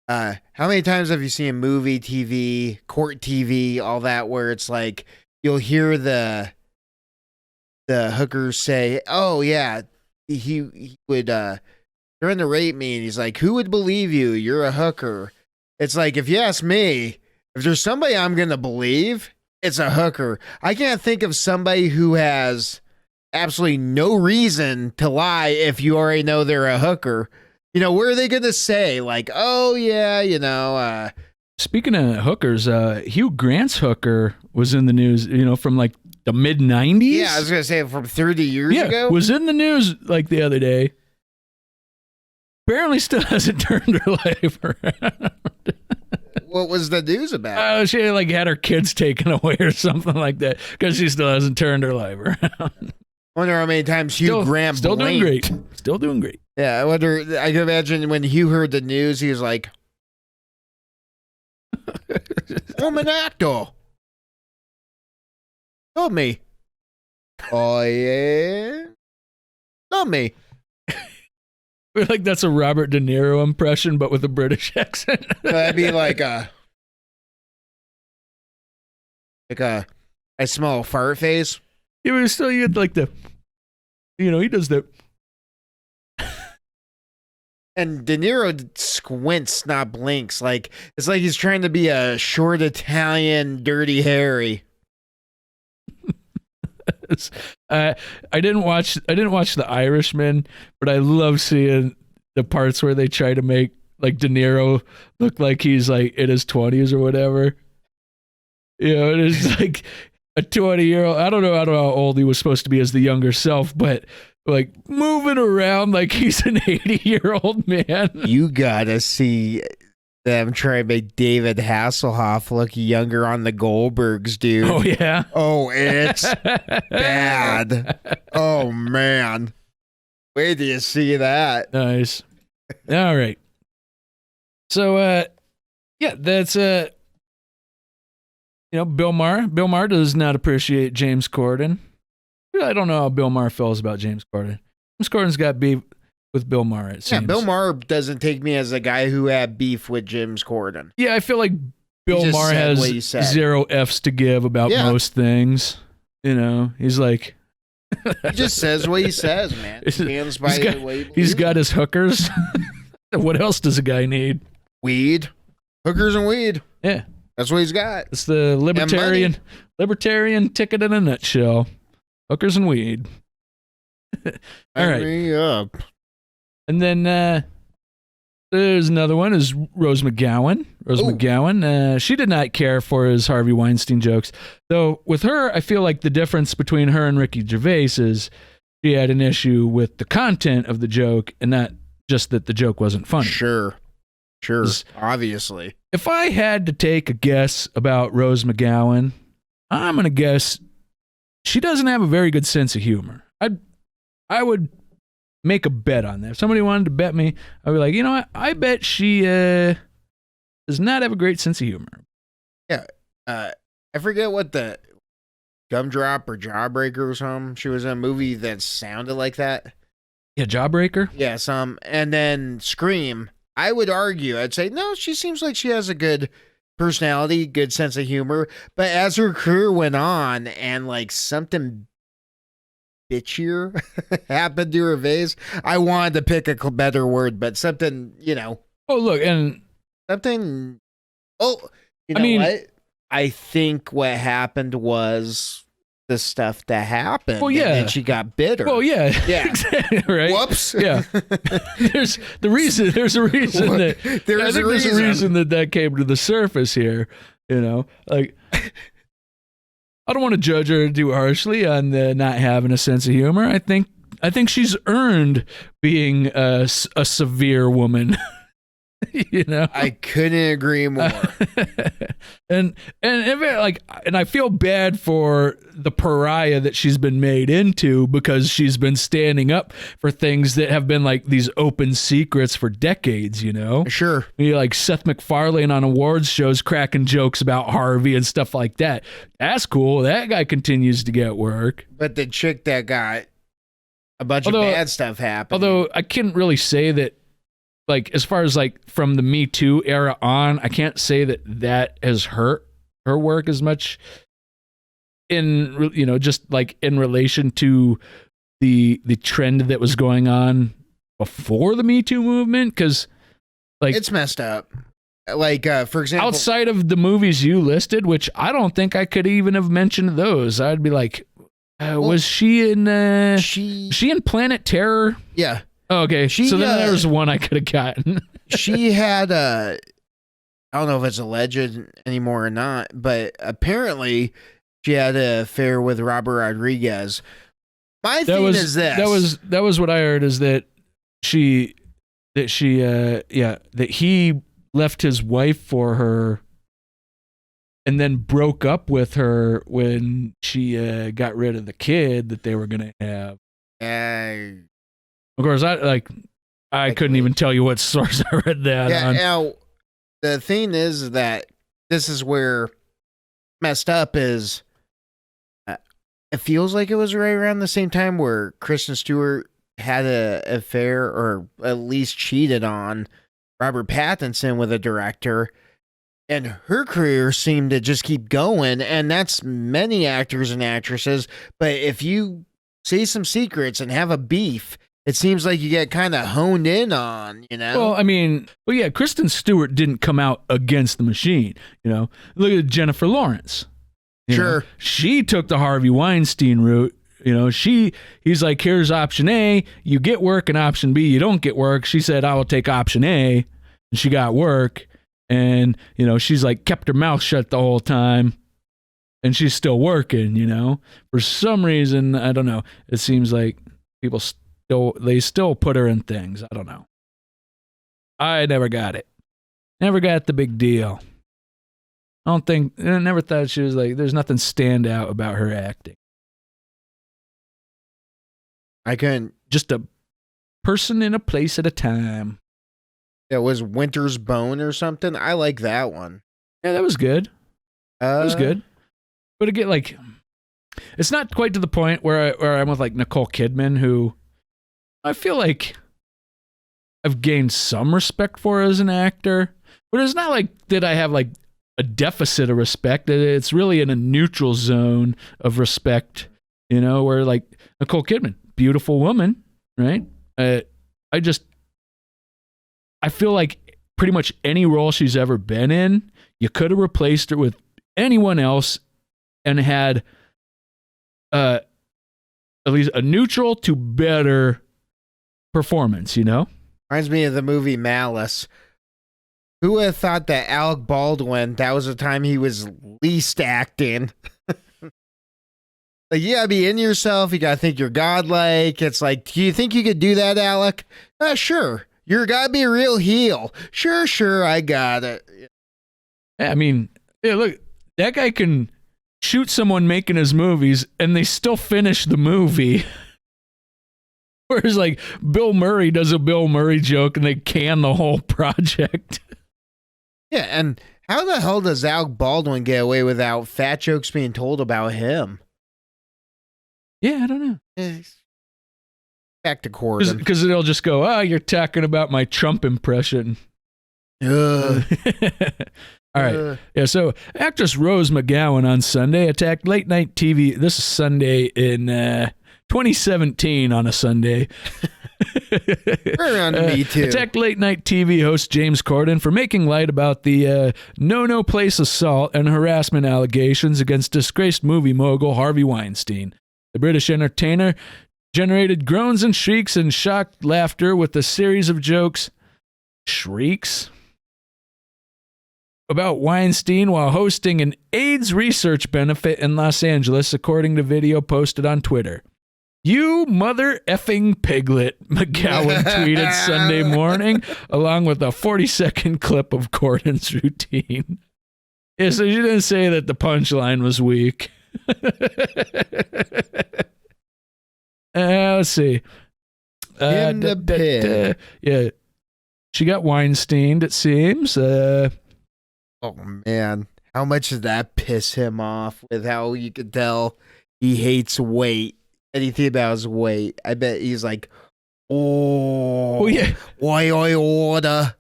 How many times have you seen movie TV, court TV, all that, where it's like you'll hear the hookers say, oh yeah, he would trying to rape me, and he's like, who would believe you? You're a hooker. It's like, if you ask me, if there's somebody I'm gonna believe, it's a hooker. I can't think of somebody who has absolutely no reason to lie if you already know they're a hooker. You know, what are they going to say? Like, oh, yeah, you know. Speaking of hookers, Hugh Grant's hooker was in the news, you know, from like the mid 90s. Yeah, I was going to say from 30 years ago. Was in the news like the other day. Apparently still hasn't turned her life around. What was the news about? She like had her kids taken away or something like that because she still hasn't turned her life around. Wonder how many times Hugh Grant still doing blinked. great. Still doing great. Yeah, I wonder. I can imagine when Hugh heard the news, he was like, "I'm an actor. Love me. Oh yeah, love me." I feel like that's a Robert De Niro impression, but with a British accent. That'd be like I smell a fart face. Yeah, but still, you had like the, you know, he does that. And De Niro squints, not blinks. Like it's like he's trying to be a short Italian Dirty Harry. I didn't watch The Irishman, but I love seeing the parts where they try to make like De Niro look like he's like in his 20s or whatever. You know, it is like a 20-year-old. I don't know how old he was supposed to be as the younger self, but like moving around like he's an 80-year-old man. You gotta see them try to make David Hasselhoff look younger on the Goldbergs, dude. Oh yeah. Oh, it's bad. Oh man. Wait till you see that. Nice. All right. So yeah, that's you know, Bill Maher. Bill Maher does not appreciate James Corden. I don't know how Bill Maher feels about James Corden. James Corden's got beef with Bill Maher, it seems. Yeah, Bill Maher doesn't take me as a guy who had beef with James Corden. Yeah, I feel like Bill Maher has 0 F's to give about most things. You know, he's like... He just says what he says, man. Stands by the way he's got his hookers. What else does a guy need? Weed. Hookers and weed. Yeah. That's what he's got. It's the libertarian ticket in a nutshell. Hookers and weed. All right. Me up. And then there's another one is Rose McGowan. McGowan. She did not care for his Harvey Weinstein jokes. Though with her, I feel like the difference between her and Ricky Gervais is she had an issue with the content of the joke and not just that the joke wasn't funny. Sure. Obviously. If I had to take a guess about Rose McGowan, I'm going to guess she doesn't have a very good sense of humor. I would make a bet on that. If somebody wanted to bet me, I'd be like, you know what? I bet she does not have a great sense of humor. Yeah. I forget what the Gumdrop or Jawbreaker or something. She was in a movie that sounded like that. Yeah, Jawbreaker? Yeah, and then Scream. I would argue, I'd say, no, she seems like she has a good personality, good sense of humor. But as her career went on and like something bitchier happened to her face, I wanted to pick a better word, but something, you know. Oh, look, and something. Oh, you know what? I think what happened was the stuff that happened. Well, yeah. And she got bitter. Well, yeah. Yeah. Exactly, right. Whoops. Yeah. There's a reason that came to the surface here, you know. Like I don't want to judge her too harshly on not having a sense of humor. I think she's earned being a severe woman. You know, I couldn't agree more. and I feel bad for the pariah that she's been made into because she's been standing up for things that have been like these open secrets for decades. You know, sure. Like Seth MacFarlane on awards shows cracking jokes about Harvey and stuff like that. That's cool. That guy continues to get work. But the chick that got a bunch of bad stuff happened. Although I couldn't really say that. Like, as far as like from the Me Too era on, I can't say that has hurt her work as much in, you know, just like in relation to the trend that was going on before the Me Too movement. Cause like it's messed up. Like, for example, outside of the movies you listed, which I don't think I could even have mentioned those, I'd be like, Was she in? She in Planet Terror? Yeah. Oh, okay. So then there was one I could have gotten. She had I don't know if it's alleged anymore or not, but apparently she had an affair with Robert Rodriguez. My thing is this. That was what I heard, is that he left his wife for her and then broke up with her when she got rid of the kid that they were going to have. Of course, I couldn't even tell you what source I read that on. Now, the thing is that this is where messed up is it feels like it was right around the same time where Kristen Stewart had an affair or at least cheated on Robert Pattinson with a director, and her career seemed to just keep going, and that's many actors and actresses. But if you say some secrets and have a beef, it seems like you get kind of honed in on, you know? Well, yeah, Kristen Stewart didn't come out against the machine, you know? Look at Jennifer Lawrence. Sure. She took the Harvey Weinstein route. You know, he's like, here's option A, you get work, and option B, you don't get work. She said, I will take option A, and she got work. And, you know, she's like kept her mouth shut the whole time, and she's still working, you know? For some reason, I don't know. It seems like people still put her in things. I don't know. I never got it. Never got the big deal. I never thought she was like, there's nothing stand out about her acting. I couldn't. Just a person in a place at a time. It was Winter's Bone or something. I like that one. Yeah, that was good. That was good. But again, like, it's not quite to the point where I'm with like Nicole Kidman, who I feel like I've gained some respect for as an actor. But it's not like that I have like a deficit of respect. It's really in a neutral zone of respect, you know, where like Nicole Kidman, beautiful woman, right? I feel like pretty much any role she's ever been in, you could have replaced her with anyone else and had at least a neutral to better performance, you know? Reminds me of the movie Malice. Who would have thought that Alec Baldwin, that was the time he was least acting? Like, you gotta be in yourself. You gotta think you're godlike. It's like, do you think you could do that, Alec? Sure. You're gotta be a real heel. Sure, I got it. Yeah, I mean, yeah, look, that guy can shoot someone making his movies and they still finish the movie. Whereas, like, Bill Murray does a Bill Murray joke and they can the whole project. Yeah, and how the hell does Alec Baldwin get away without fat jokes being told about him? Yeah, I don't know. Back to Cordon. Because they'll just go, you're talking about my Trump impression. All right. Yeah, so actress Rose McGowan on Sunday attacked late night TV. This is Sunday in 2017 on a Sunday. Right around Me Too. Attacked late night TV host James Corden for making light about the no place assault and harassment allegations against disgraced movie mogul Harvey Weinstein. The British entertainer generated groans and shrieks and shocked laughter with a series of jokes, shrieks, about Weinstein while hosting an AIDS research benefit in Los Angeles, according to video posted on Twitter. You mother effing piglet, McGowan tweeted Sunday morning, along with a 40-second clip of Cordon's routine. Yeah, so she didn't say that the punchline was weak. Let's see. In the pit. Yeah. She got Weinsteined, it seems. Oh, man. How much did that piss him off with how you could tell he hates weight? Anything about his weight. I bet he's like, oh yeah. Why I order?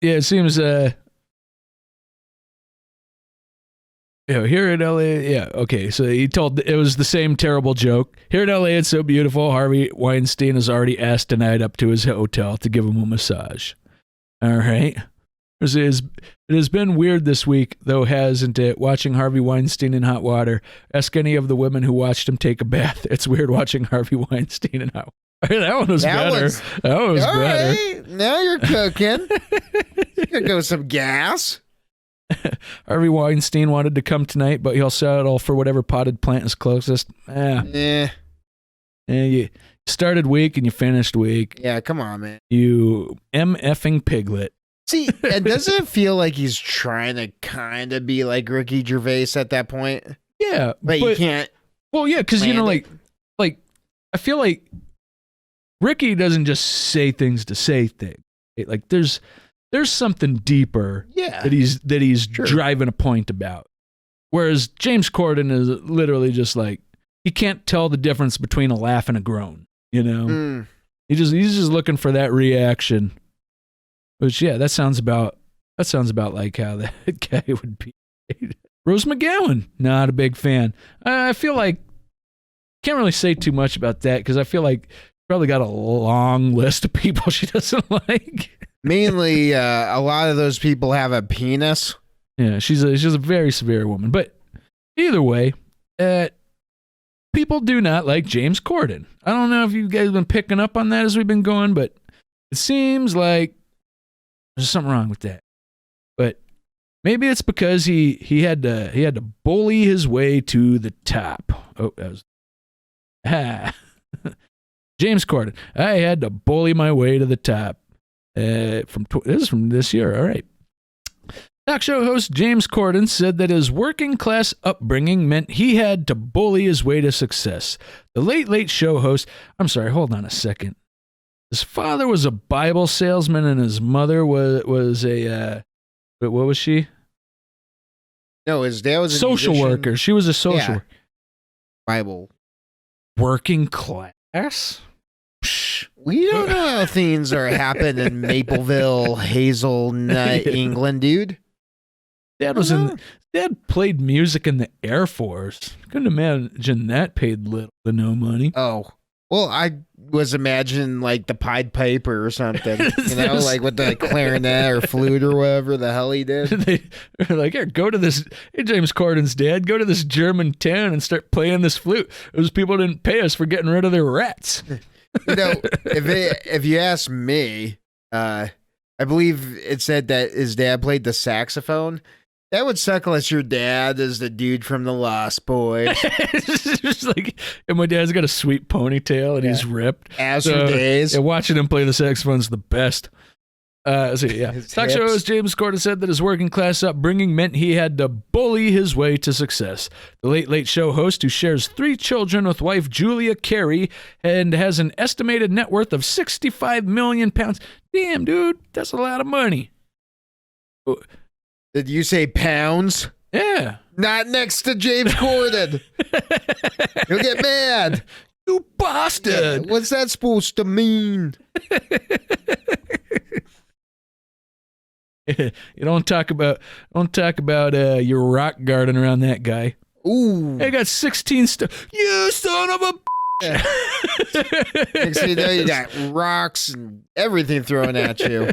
Yeah, it seems, here in LA, yeah, okay. So he told it was the same terrible joke. Here in LA, it's so beautiful. Harvey Weinstein has already asked tonight up to his hotel to give him a massage. All right. It has been weird this week, though, hasn't it? Watching Harvey Weinstein in hot water. Ask any of the women who watched him take a bath. It's weird watching Harvey Weinstein in hot water. That one was better. That one was all better. Right, now you're cooking. Here goes some gas. Harvey Weinstein wanted to come tonight, but he'll settle for whatever potted plant is closest. You started weak and you finished weak. Yeah, come on, man. You effing piglet. See, and doesn't it feel like he's trying to kind of be like Ricky Gervais at that point? Yeah, but you can't. Well, yeah, because like I feel like Ricky doesn't just say things to say things. Like there's something deeper. Yeah, that he's driving a point about. Whereas James Corden is literally just like he can't tell the difference between a laugh and a groan. You know, he's just looking for that reaction. Which, yeah, that sounds about like how that guy would be. Rose McGowan, not a big fan. I feel like can't really say too much about that because I feel like probably got a long list of people she doesn't like. Mainly, a lot of those people have a penis. Yeah, she's a very severe woman. But either way, people do not like James Corden. I don't know if you guys have been picking up on that as we've been going, but it seems like there's something wrong with that. But maybe it's because he had to bully his way to the top. Oh, that was James Corden. I had to bully my way to the top. This is from this year. All right. Talk show host James Corden said that his working class upbringing meant he had to bully his way to success. The Late Late Show host. I'm sorry. Hold on a second. His father was a Bible salesman, and his mother was a what was she? No, his dad was a social musician. worker. She was a social worker. Bible. Working class? We don't know how things are happening in Mapleville, Hazelnut, England, dude. Dad played music in the Air Force. Couldn't imagine that paid little to no money. Oh. Well, I was imagining like the Pied Piper or something, like with the clarinet or flute or whatever the hell he did. They're like, here, hey, James Corden's dad, go to this German town and start playing this flute. Those people didn't pay us for getting rid of their rats. If you ask me, I believe it said that his dad played the saxophone. That would suck unless your dad is the dude from the Lost Boys. It's just like, and my dad's got a sweet ponytail and he's ripped. Azure days. Yeah, watching him play the saxophone's the best. Talk show host James Corden said that his working class upbringing meant he had to bully his way to success. The Late Late Show host, who shares 3 children with wife Julia Carey and has an estimated net worth of £65 million. Damn, dude, that's a lot of money. Did you say pounds? Yeah. Not next to James Corden. He'll get mad. You bastard. Yeah, what's that supposed to mean? You don't talk about your rock garden around that guy. Ooh. I got 16 You son of a Next thing you know, you got rocks and everything thrown at you.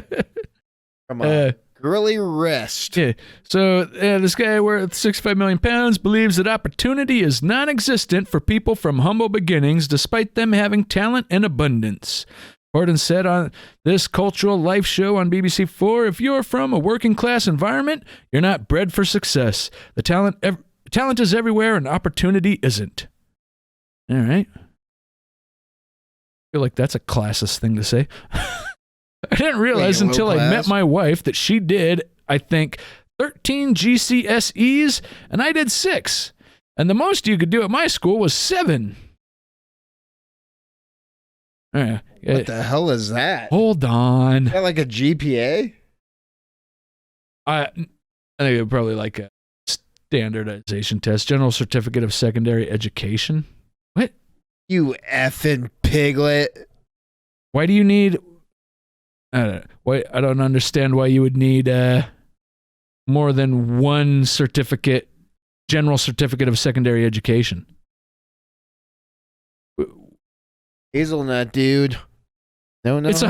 Come on. Girly wrist. Yeah. So this guy worth 65 million pounds believes that opportunity is non-existent for people from humble beginnings, despite them having talent in abundance. Corden said on this cultural life show on BBC4, if you're from a working class environment, you're not bred for success. The talent is everywhere and opportunity isn't. All right. I feel like that's a classist thing to say. I didn't realize until I met my wife that she did, I think, 13 GCSEs, and I did 6. And the most you could do at my school was 7. What the hell is that? Hold on. Is that like a GPA? I think it probably like a standardization test, General Certificate of Secondary Education. What? You effing piglet. Why do you need... I don't understand why you would need more than one certificate, General Certificate of Secondary Education. Hazelnut, dude. No. It's a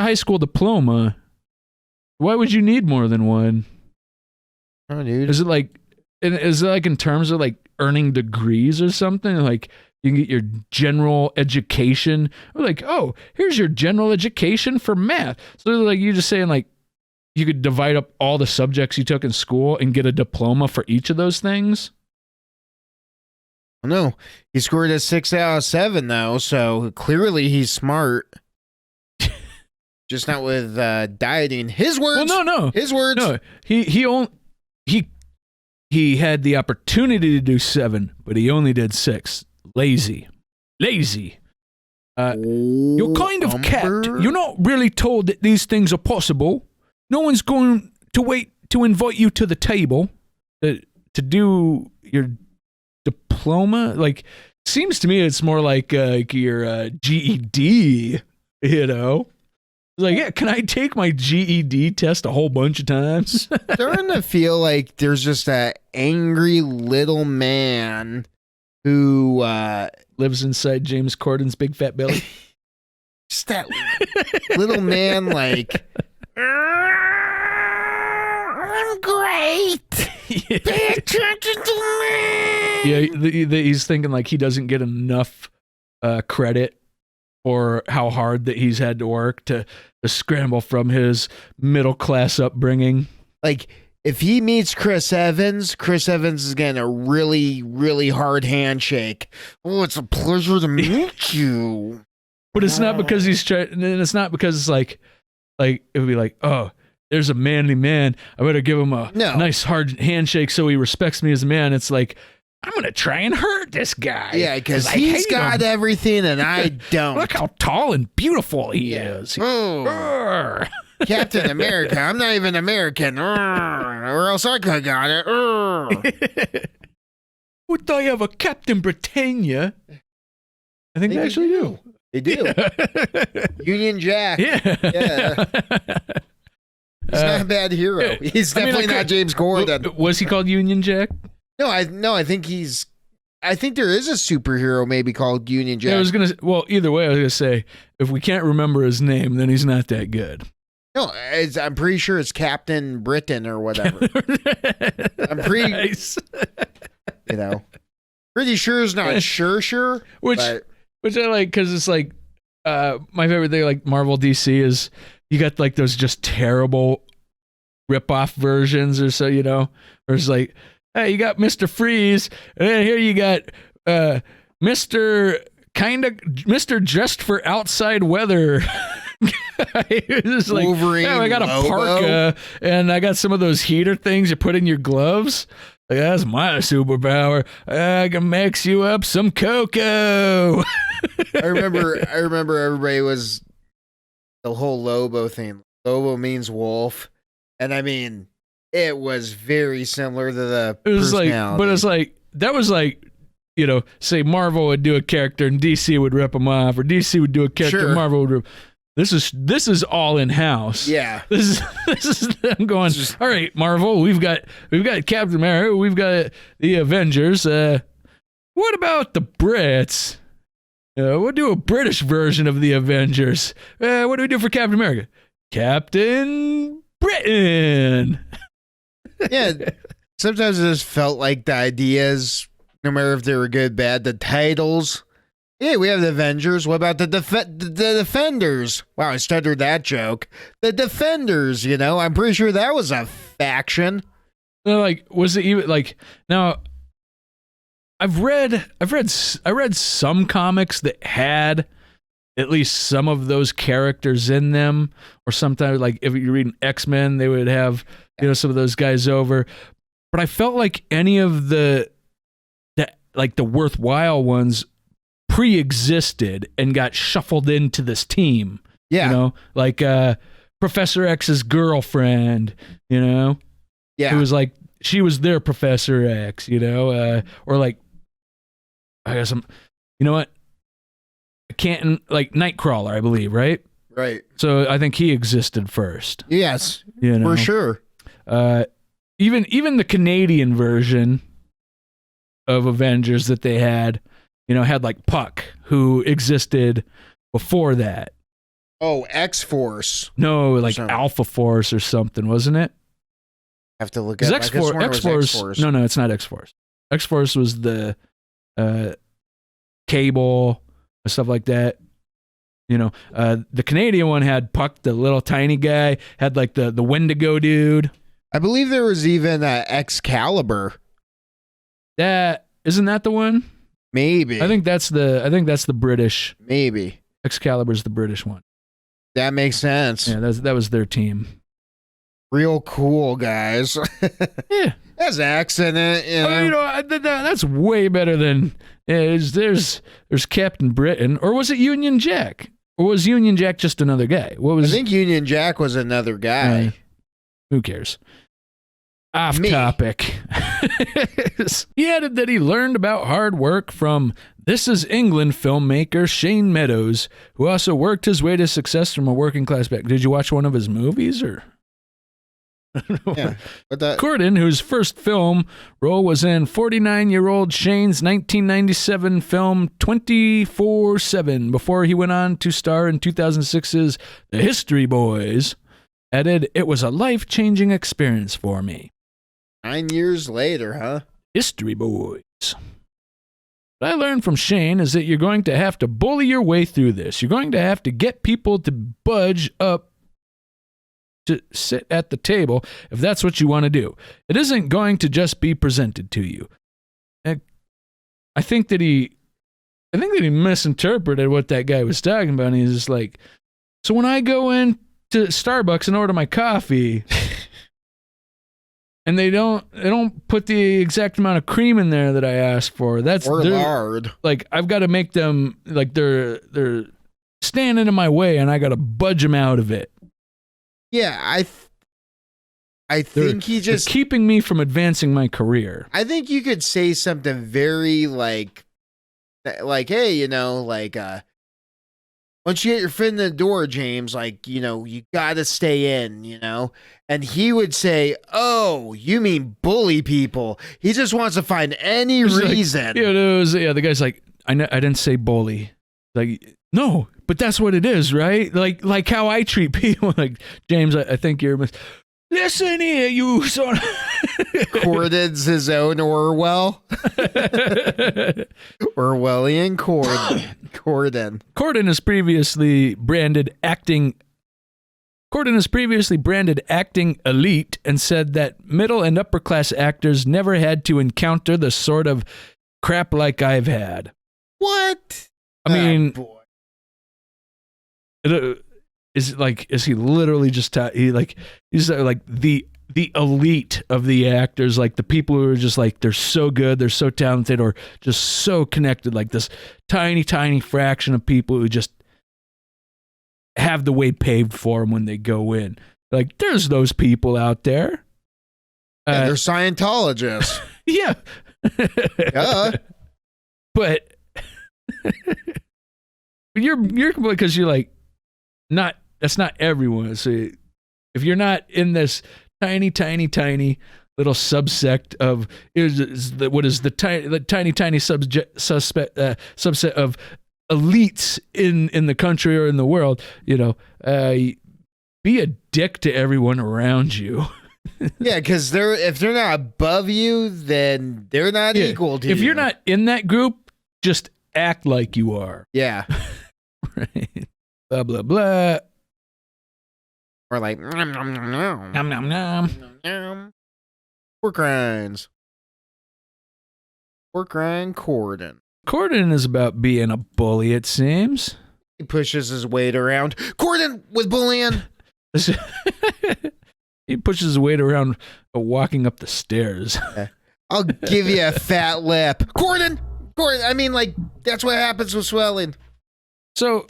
high school diploma. Why would you need more than one? Oh, dude. Is it like in terms of like earning degrees or something? Like you can get your general education, or like, oh, here's your general education for math. So like you're just saying like you could divide up all the subjects you took in school and get a diploma for each of those things. No, he scored a 6 out of 7 though, so clearly he's smart. Just not with dieting. His words. Well, no. His words. No, he had the opportunity to do 7, but he only did 6. Lazy. You're kind of capped. You're not really told that these things are possible. No one's going to wait to invite you to the table to do your diploma. Like, seems to me it's more like your GED, you know? Like, yeah, can I take my GED test a whole bunch of times? Starting to feel like there's just an angry little man who lives inside James Corden's big fat belly. just that little man, like, I'm great. Pay attention to me. Yeah, he's thinking like he doesn't get enough credit for how hard that he's had to work to scramble from his middle class upbringing. Like, if he meets Chris Evans is getting a really, really hard handshake. Oh, it's a pleasure to meet you. But it's not because he's trying, and it's not because it's like it would be like, oh, there's a manly man. I better give him a nice hard handshake so he respects me as a man. It's like, I'm going to try and hurt this guy. Yeah, because he's got everything and I don't. Look how tall and beautiful he is. Oh. Captain America. I'm not even American. Or else I could have got it. Would I have a Captain Britannia? I think they actually do. They do. Union Jack. Yeah. He's not a bad hero. He's definitely not James Corden. Was he called Union Jack? No, I think there is a superhero maybe called Union Jack. Yeah, either way, I was gonna say if we can't remember his name, then he's not that good. No, I'm pretty sure it's Captain Britain or whatever. I'm pretty, nice. Pretty sure it's not sure. Which I like because it's like my favorite thing, like Marvel DC, is you got like those just terrible rip-off versions or so, where it's like, hey, you got Mr. Freeze, and then here you got Mr. Dressed for Outside Weather. It's like, Wolverine, I got a Lobo. parka, and I got some of those heater things you put in your gloves. Like, that's my superpower. I can mix you up some cocoa. I remember everybody was the whole Lobo thing. Lobo means wolf, and I mean, it was very similar to the personality. But it's like, that was like, say Marvel would do a character and DC would rip them off, or DC would do a character and Marvel would rip. This is all in house. Yeah. This is them going, all right, Marvel, we've got Captain America, we've got the Avengers. What about the Brits? We'll do a British version of the Avengers. What do we do for Captain America? Captain Britain. Yeah. Sometimes it just felt like the ideas, no matter if they were good, bad, the titles. Yeah, we have the Avengers. What about the Defenders? Wow, I stuttered that joke. The Defenders, I'm pretty sure that was a faction. Like, was it even like, now I read some comics that had at least some of those characters in them, or sometimes like if you're reading X-Men, they would have some of those guys over. But I felt like any of the worthwhile ones pre-existed and got shuffled into this team. Yeah. Like Professor X's girlfriend, Yeah. It was like she was their Professor X, or like, I guess what? Canton, like Nightcrawler, I believe, right? Right. So I think he existed first. Yes. For sure. Even the Canadian version of Avengers that they had, had like Puck, who existed before that. Oh, X-Force. No, like Something. Alpha Force or something, wasn't it? Have to look Because at X-Force. No, it's not X-Force. X-Force was the cable and stuff like that. The Canadian one had Puck, the little tiny guy, had like the Wendigo dude. I believe there was even Excalibur. Isn't that the one? Maybe. I think that's the British. Maybe. Excalibur's the British one. That makes sense. Yeah, that was their team. Real cool, guys. Yeah. Has X in it. That's way better than there's Captain Britain, or was it Union Jack? Or was Union Jack just another guy? I think Union Jack was another guy. Who cares? Off topic. He added that he learned about hard work from This Is England filmmaker Shane Meadows, who also worked his way to success from a working class background. Did you watch one of his movies or? Yeah, Cordon, whose first film role was in 49-year-old Shane's 1997 film 24/7, before he went on to star in 2006's The History Boys, added, "It was a life-changing experience for me." 9 years later, huh? History Boys. What I learned from Shane is that you're going to have to bully your way through this. You're going to have to get people to budge up to sit at the table if that's what you want to do. It isn't going to just be presented to you. And I think that he misinterpreted what that guy was talking about. And he's just like, so when I go into Starbucks and order my coffee and they don't put the exact amount of cream in there that I asked for, or lard. Like, I've got to make them like they're standing in my way and I got to budge them out of it. Yeah, I think he just keeping me from advancing my career. I think you could say something very like, hey, once you get your foot in the door, James, you gotta stay in, and he would say, "Oh, you mean bully people?" He just wants to find any reason. The guy's like, I didn't say bully, like. No, but that's what it is, right? Like how I treat people. Like, James, I think you're listen here, you son. Cordon's his own Orwell. Orwellian Cordon. Cordon is previously branded acting elite and said that middle and upper class actors never had to encounter the sort of crap like I've had. What? I mean, boy. Is he literally just he's like the elite of the actors, like the people who are just like, they're so good, they're so talented, or just so connected, like this tiny fraction of people who just have the way paved for them when they go in. Like, there's those people out there. They're Scientologists. Yeah. But you're because you're like, that's not everyone. So if you're not in this tiny little subsect of the tiny subset of elites in the country or in the world, be a dick to everyone around you. Yeah, because if they're not above you, then they're not equal to you. If you're not in that group, just act like you are. Yeah. Right. Blah, blah, blah. Or like, nom, nom, nom, nom. Nom, nom, nom. Nom. Pork rinds. Pork rind Cordon. Cordon is about being a bully, it seems. He pushes his weight around. Cordon with bullying. He pushes his weight around walking up the stairs. I'll give you a fat lip. Cordon! I mean, that's what happens with swelling. So...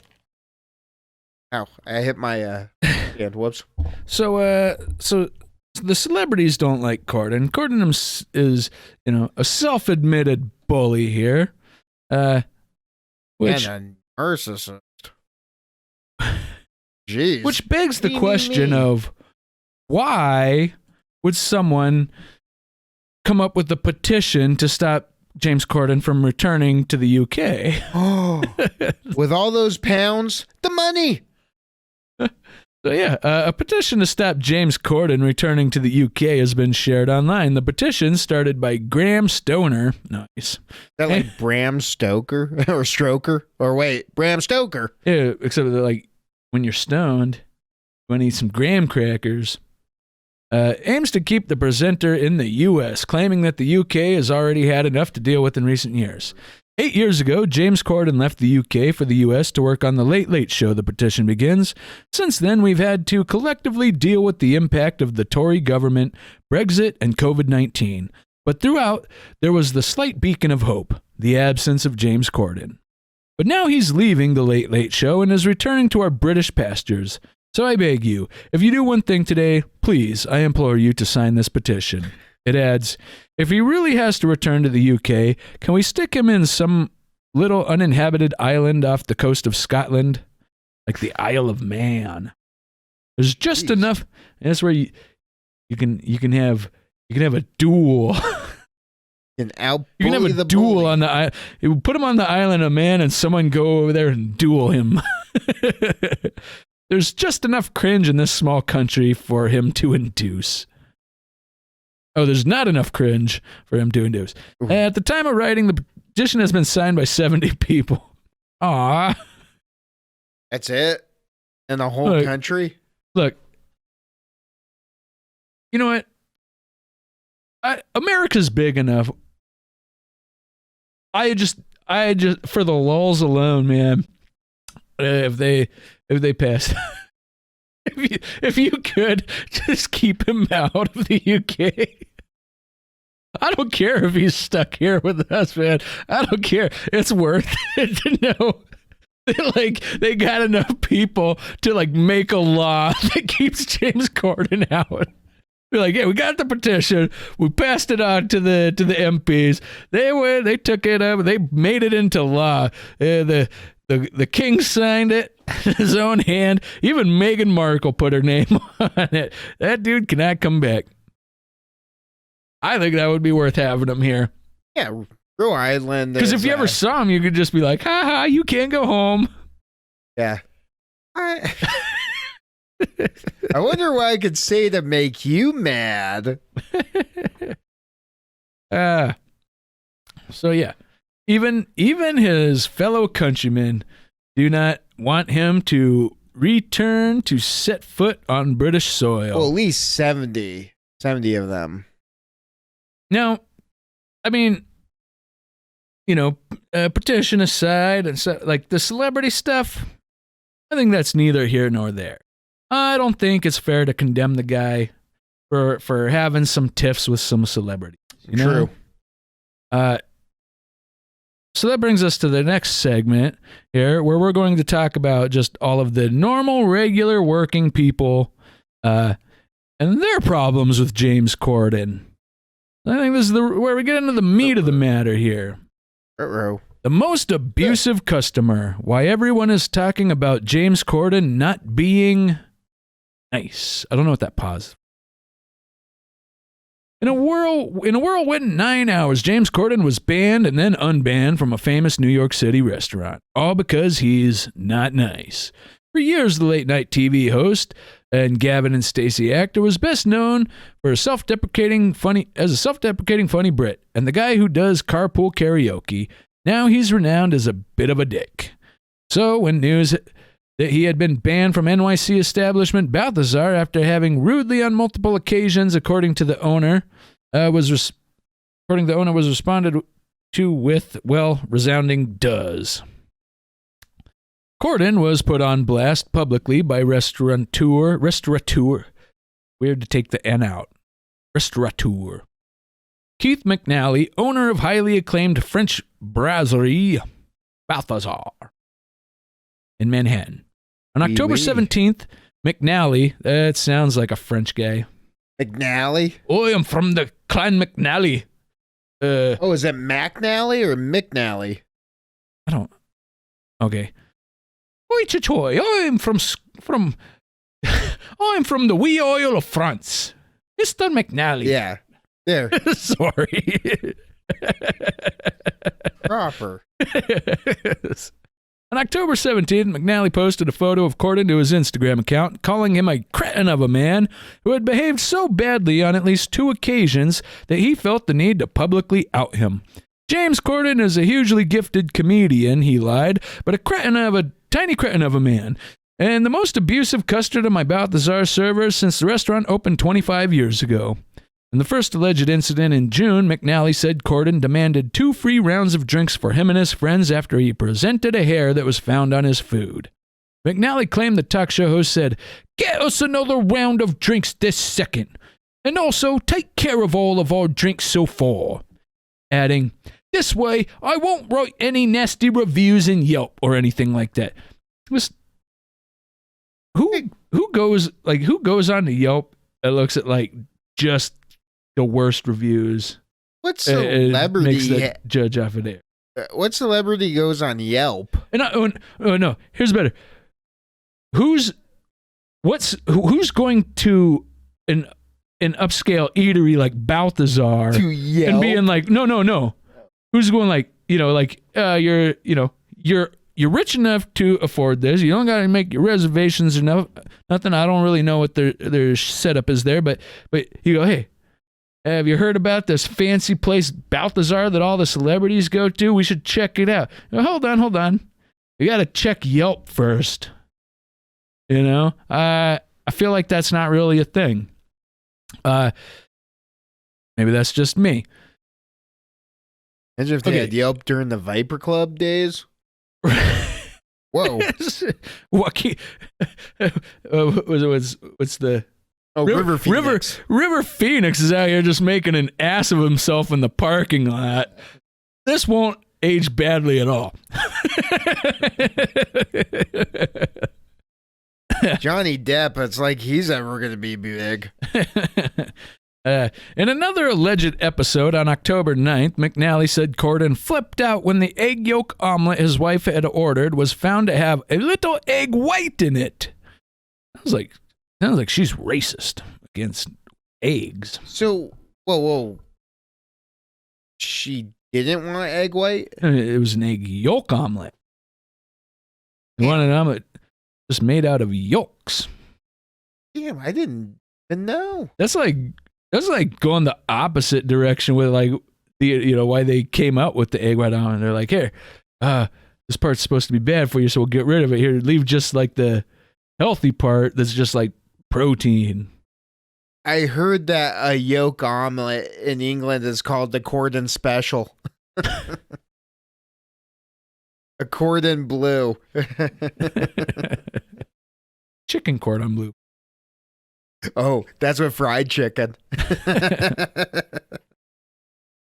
Ow, I hit my hand. Whoops. So the celebrities don't like Cordon. Cordon is, a self-admitted bully here. Which... And a narcissist. Jeez. Which begs the question of... Why would someone come up with a petition to stop James Corden from returning to the UK? Oh, with all those pounds, the money. So yeah, a petition to stop James Corden returning to the UK has been shared online. The petition, started by Graham Stoner, nice. Is that like Bram Stoker or Stroker? Or wait, Bram Stoker. Yeah, except that like when you're stoned, you want to eat some graham crackers. Aims to keep the presenter in the U.S., claiming that the UK has already had enough to deal with in recent years. 8 years ago, James Corden left the UK for the US to work on The Late Late Show, the petition begins. Since then, we've had to collectively deal with the impact of the Tory government, Brexit, and COVID-19. But throughout, there was the slight beacon of hope, the absence of James Corden. But now he's leaving The Late Late Show and is returning to our British pastures. So I beg you, if you do one thing today, please, I implore you to sign this petition. It adds, if he really has to return to the UK, can we stick him in some little uninhabited island off the coast of Scotland? Like the Isle of Man. There's just enough. And that's where you can have a duel. You can have a duel on the island. You put him on the Island of Man and someone go over there and duel him. There's just enough cringe in this small country for him to induce. Oh, there's not enough cringe for him to induce. At the time of writing, the petition has been signed by 70 people. Aw. That's it? In the whole country? Look. You know what? America's big enough. I just for the lulz alone, man. If they pass, if you could just keep him out of the UK. I don't care if he's stuck here with us, man. I don't care. It's worth it to know that, they got enough people to make a law that keeps James Corden out. We're like, yeah, we got the petition. We passed it on to the MPs. They took it up. They made it into law. The king signed it in his own hand. Even Meghan Markle put her name on it. That dude cannot come back. I think that would be worth having him here. Yeah, Rhode Island. Because if you ever saw him, you could just be like, ha ha, you can't go home. Yeah. I wonder what I could say to make you mad. So yeah. Even his fellow countrymen do not want him to return to set foot on British soil. Well, at least 70 of them. Now, I mean, petition aside, and so, the celebrity stuff, I think that's neither here nor there. I don't think it's fair to condemn the guy for having some tiffs with some celebrities. True. So that brings us to the next segment here, where we're going to talk about just all of the normal, regular working people and their problems with James Corden. I think this is where we get into the meat of the matter here. Uh-oh. The most abusive customer. Why everyone is talking about James Corden not being nice. I don't know what that pause. In a whirlwind 9 hours, James Corden was banned and then unbanned from a famous New York City restaurant, all because he's not nice. For years, the late-night TV host and Gavin and Stacey actor was best known for as a self-deprecating funny Brit, and the guy who does carpool karaoke. Now he's renowned as a bit of a dick. So when news that he had been banned from NYC establishment Balthazar after having rudely on multiple occasions, according to the owner, was responded to with, well, resounding does. Corden was put on blast publicly by restaurateur, weird to take the N out, restaurateur, Keith McNally, owner of highly acclaimed French brasserie Balthazar in Manhattan. On October 17th, McNally, that sounds like a French guy. McNally? Oh, I'm from the clan McNally. Is it McNally or McNally? I don't. Okay. Oi, chichoy, I'm from the wee oil of France. Mr. McNally. Yeah. There. Sorry. Proper. On October 17th, McNally posted a photo of Cordon to his Instagram account, calling him a cretin of a man who had behaved so badly on at least 2 occasions that he felt the need to publicly out him. James Corden is a hugely gifted comedian, he lied, but a tiny cretin of a man, and the most abusive custard of my Balthazar servers since the restaurant opened 25 years ago. In the first alleged incident in June, McNally said Corden demanded 2 free rounds of drinks for him and his friends after he presented a hair that was found on his food. McNally claimed the talk show host said, "Get us another round of drinks this second, and also take care of all of our drinks so far," adding, "This way, I won't write any nasty reviews in Yelp or anything like that." Who goes on to Yelp and looks at like just the worst reviews? What celebrity makes that judge off of there? What celebrity goes on Yelp? No, here's better. Who's going to an upscale eatery like Balthazar To Yelp? and being like, no. Who's going like, you're rich enough to afford this. You don't got to make your reservations or nothing. I don't really know what their setup is there, but you go, "Hey, have you heard about this fancy place Balthazar that all the celebrities go to? We should check it out." Hold on. You got to check Yelp first. I feel like that's not really a thing. Maybe that's just me. Imagine if they had Yelp during the Viper Club days. Whoa. Joaquin, what's the... Oh, River Phoenix. River Phoenix is out here just making an ass of himself in the parking lot. This won't age badly at all. Johnny Depp, it's like he's ever going to be big. In another alleged episode on October 9th, McNally said Corden flipped out when the egg yolk omelet his wife had ordered was found to have a little egg white in it. Sounds like she's racist against eggs. So, whoa. She didn't want egg white? It was an egg yolk omelet. They wanted an omelet just made out of yolks. Damn, I didn't even know. That's like going the opposite direction with like why they came out with the egg white omelet. They're like, "Here, this part's supposed to be bad for you, so we'll get rid of it. Here, leave just like the healthy part that's just like protein." I heard that a yolk omelet in England is called the Cordon Special. A Cordon Blue. Chicken cordon bleu. Oh, that's what fried chicken.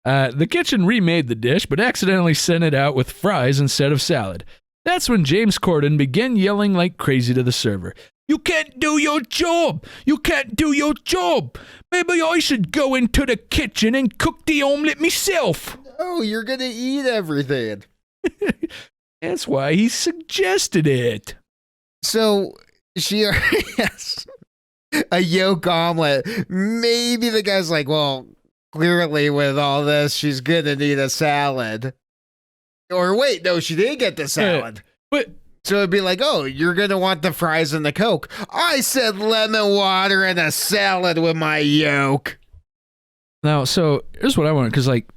The kitchen remade the dish, but accidentally sent it out with fries instead of salad. That's when James Corden began yelling like crazy to the server. "You can't do your job! You can't do your job! Maybe I should go into the kitchen and cook the omelet myself!" Oh, you're going to eat everything. That's why he suggested it. So, she already has a yolk omelet. Maybe the guy's like, well, clearly with all this, she's going to need a salad. Or wait, no, she did get the salad. But so it'd be like, oh, you're going to want the fries and the Coke. I said lemon water and a salad with my yolk. now, so here's what I want, because like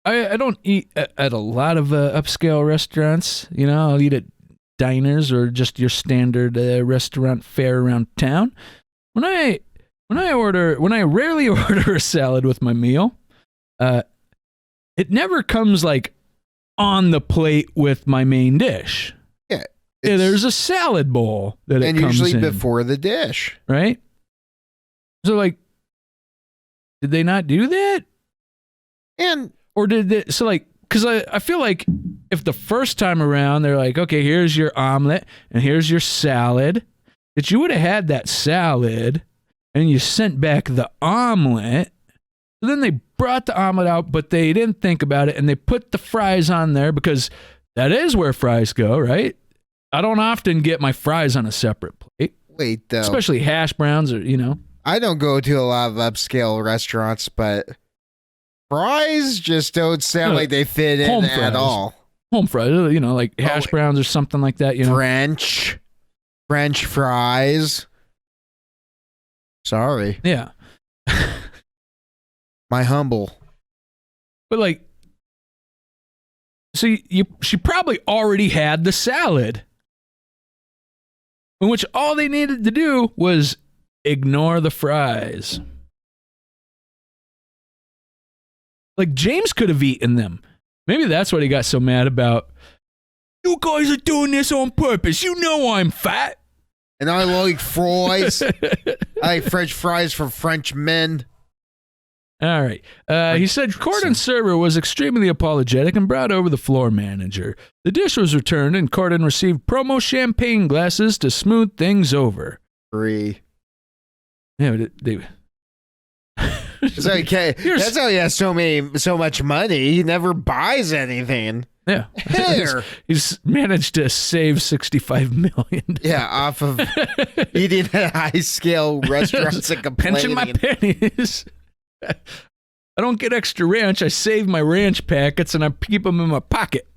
I don't eat at a lot of upscale restaurants. I'll eat at diners or just your standard restaurant fare around town. When I rarely order a salad with my meal, it never comes like on the plate with my main dish. Yeah, there's a salad bowl that it comes in. And usually before the dish. Right? So like, did they not do that? Or did they, so like, because I feel like if the first time around they're like, okay, here's your omelet and here's your salad, that you would have had that salad and you sent back the omelet. So then they brought the omelet out, but they didn't think about it and they put the fries on there because that is where fries go, right? I don't often get my fries on a separate plate. Wait, though. Especially hash browns or, I don't go to a lot of upscale restaurants, but fries just don't sound like they fit in Home at fries. all. home fries, you know, like hash browns or something like that, you know. French fries. Sorry. Yeah. My humble. But like, so she probably already had the salad, in which all they needed to do was ignore the fries. Like, James could have eaten them. Maybe that's what he got so mad about. You guys are doing this on purpose. You know I'm fat. And I like fries. I like French fries for French men. All right. He said Cordon's server was extremely apologetic and brought over the floor manager. The dish was returned and Cordon received promo champagne glasses to smooth things over. Free. Yeah, but they... It's okay. That's how he has so much money. He never buys anything. Yeah. Here. He's managed to save $65 million. Yeah, off of eating at high-scale restaurants and complaining. Pinching my pennies. I don't get extra ranch. I save my ranch packets and I keep them in my pocket.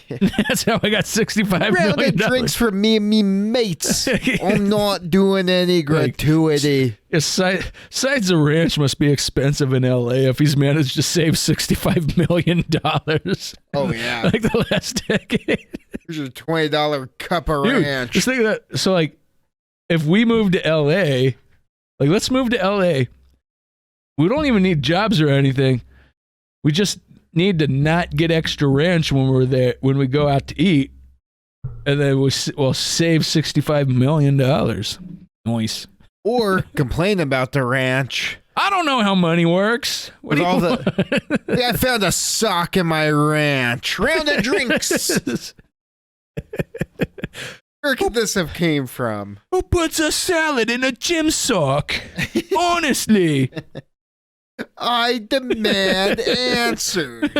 That's how I got $65 million. Drinks for me and me mates. I'm not doing any gratuity. Sides of ranch must be expensive in LA if he's managed to save $65 million. Oh, yeah. Like the last decade. Here's a $20 cuppa ranch. Just think of that. So, like, if we move to LA, like, let's move to LA. We don't even need jobs or anything. We just need to not get extra ranch when we're there, when we go out to eat, and then we'll save $65 million. Nice. Or complain about the ranch. I don't know how money works. What do you want? Yeah, I found a sock in my ranch. Round of drinks. Where could this have came from? Who puts a salad in a gym sock? Honestly. I demand answers.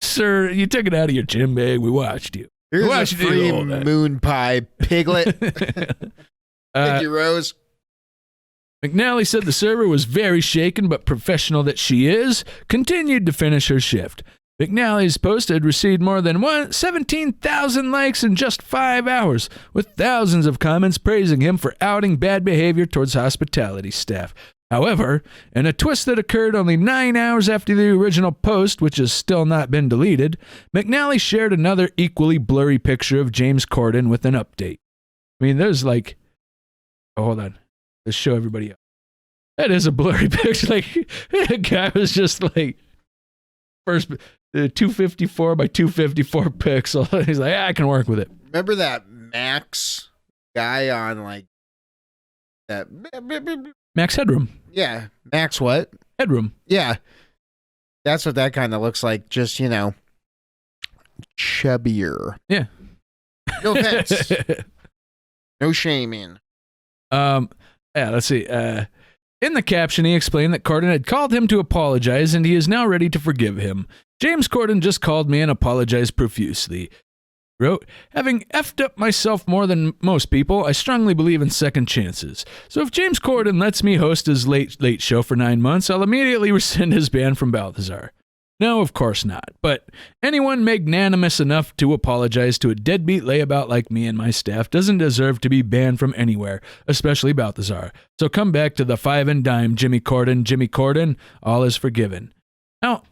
Sir, you took it out of your gym bag. We watched you. Here's a free moon pie, piglet. Thank you, Rose. McNally said the server was very shaken, but professional that she is, continued to finish her shift. McNally's post had received more than 17,000 likes in just 5 hours, with thousands of comments praising him for outing bad behavior towards hospitality staff. However, in a twist that occurred only 9 hours after the original post, which has still not been deleted, McNally shared another equally blurry picture of James Corden with an update. I mean, there's like... Oh, hold on. Let's show everybody up. That is a blurry picture. Like, the guy was just like... First, 254 by 254 pixel. He's like, I can work with it. Remember that Max guy on, like... that... Max Headroom. Yeah. Max what? Headroom. Yeah. That's what that kind of looks like. Just, you know, chubbier. Yeah. No offense. No shaming. Yeah, let's see. In the caption, he explained that Corden had called him to apologize and he is now ready to forgive him. James Corden just called me and apologized profusely. Wrote, having effed up myself more than most people, I strongly believe in second chances. So if James Corden lets me host his late show for 9 months, I'll immediately rescind his ban from Balthazar. No, of course not. But anyone magnanimous enough to apologize to a deadbeat layabout like me and my staff doesn't deserve to be banned from anywhere, especially Balthazar. So come back to the 5 and dime, Jimmy Corden, all is forgiven. Now,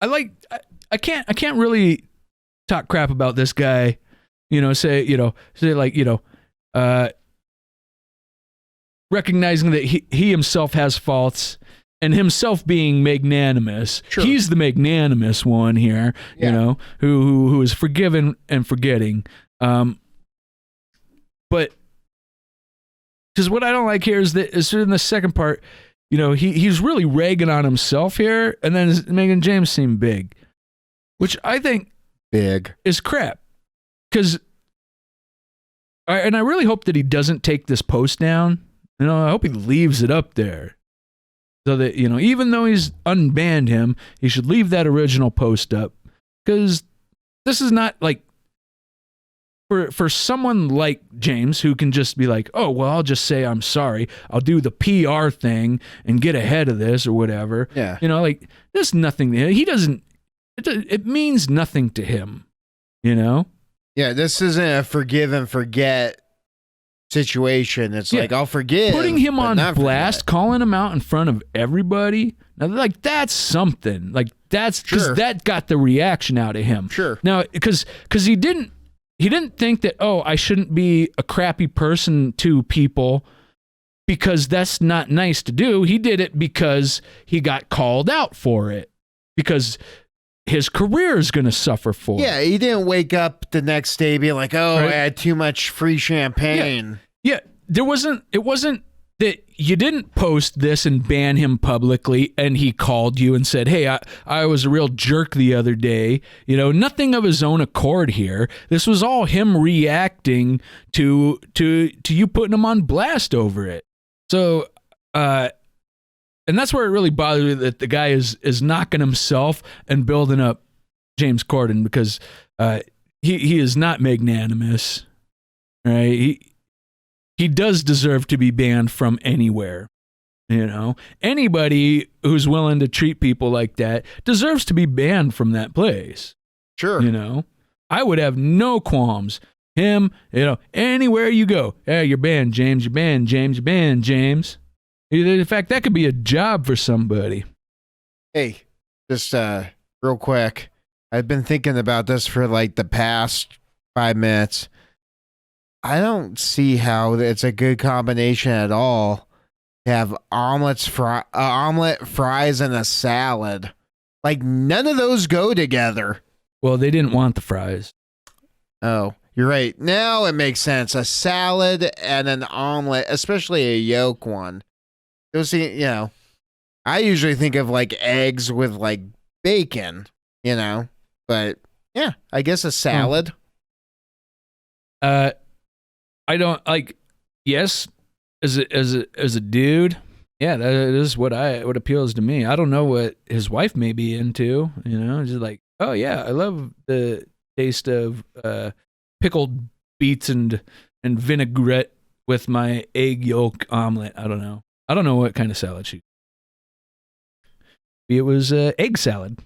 I can't really talk crap about this guy, say recognizing that he himself has faults and himself being magnanimous. Sure. He's the magnanimous one here, who is forgiven and forgetting. But because what I don't like here is that in the second part, he's really ragging on himself here, and then making James seem big. Which I think big is crap. And I really hope that he doesn't take this post down. I hope he leaves it up there. So that, even though he's unbanned him, he should leave that original post up. Because this is not like for someone like James who can just be like, oh, well, I'll just say I'm sorry. I'll do the PR thing and get ahead of this or whatever. Yeah. You know, like there's nothing there. He doesn't, it means nothing to him, you know? Yeah, this isn't a forgive and forget situation. It's Yeah. like, I'll forgive. Putting him but on not blast, forget. calling him out in front of everybody. Now, like, that's something. Like, that's because Sure. that got the reaction out of him. Sure. Now, because he didn't think that, oh, I shouldn't be a crappy person to people because that's not nice to do. He did it because he got called out for it. Because his career is going to suffer for it. Yeah, he didn't wake up the next day being like, oh, Right. I had too much free champagne. Yeah, it wasn't that you didn't post this and ban him publicly and he called you and said, hey, I was a real jerk the other day. You know, nothing of his own accord here. This was all him reacting to you putting him on blast over it. So, and that's where it really bothers me that the guy is knocking himself and building up James Corden because he is not magnanimous, right? He does deserve to be banned from anywhere. You know, anybody who's willing to treat people like that deserves to be banned from that place. Sure. You know, I would have no qualms. Him, you know, anywhere you go, hey, you're banned, James. You're banned, James. You're banned, James. In fact, that could be a job for somebody. Hey, just real quick. I've been thinking about this for like the past 5 minutes. I don't see how it's a good combination at all to have omelet, fries, and a salad. Like, none of those go together. Well, they didn't want the fries. Oh, you're right. Now it makes sense. A salad and an omelet, especially a yolk one. Those, you know, I usually think of like eggs with like bacon, you know, but yeah, I guess a salad. I don't like. Yes, as a dude, yeah, that is what appeals to me. I don't know what his wife may be into. You know, just like, oh yeah, I love the taste of pickled beets and vinaigrette with my egg yolk omelet. I don't know. I don't know what kind of salad she. It was egg salad.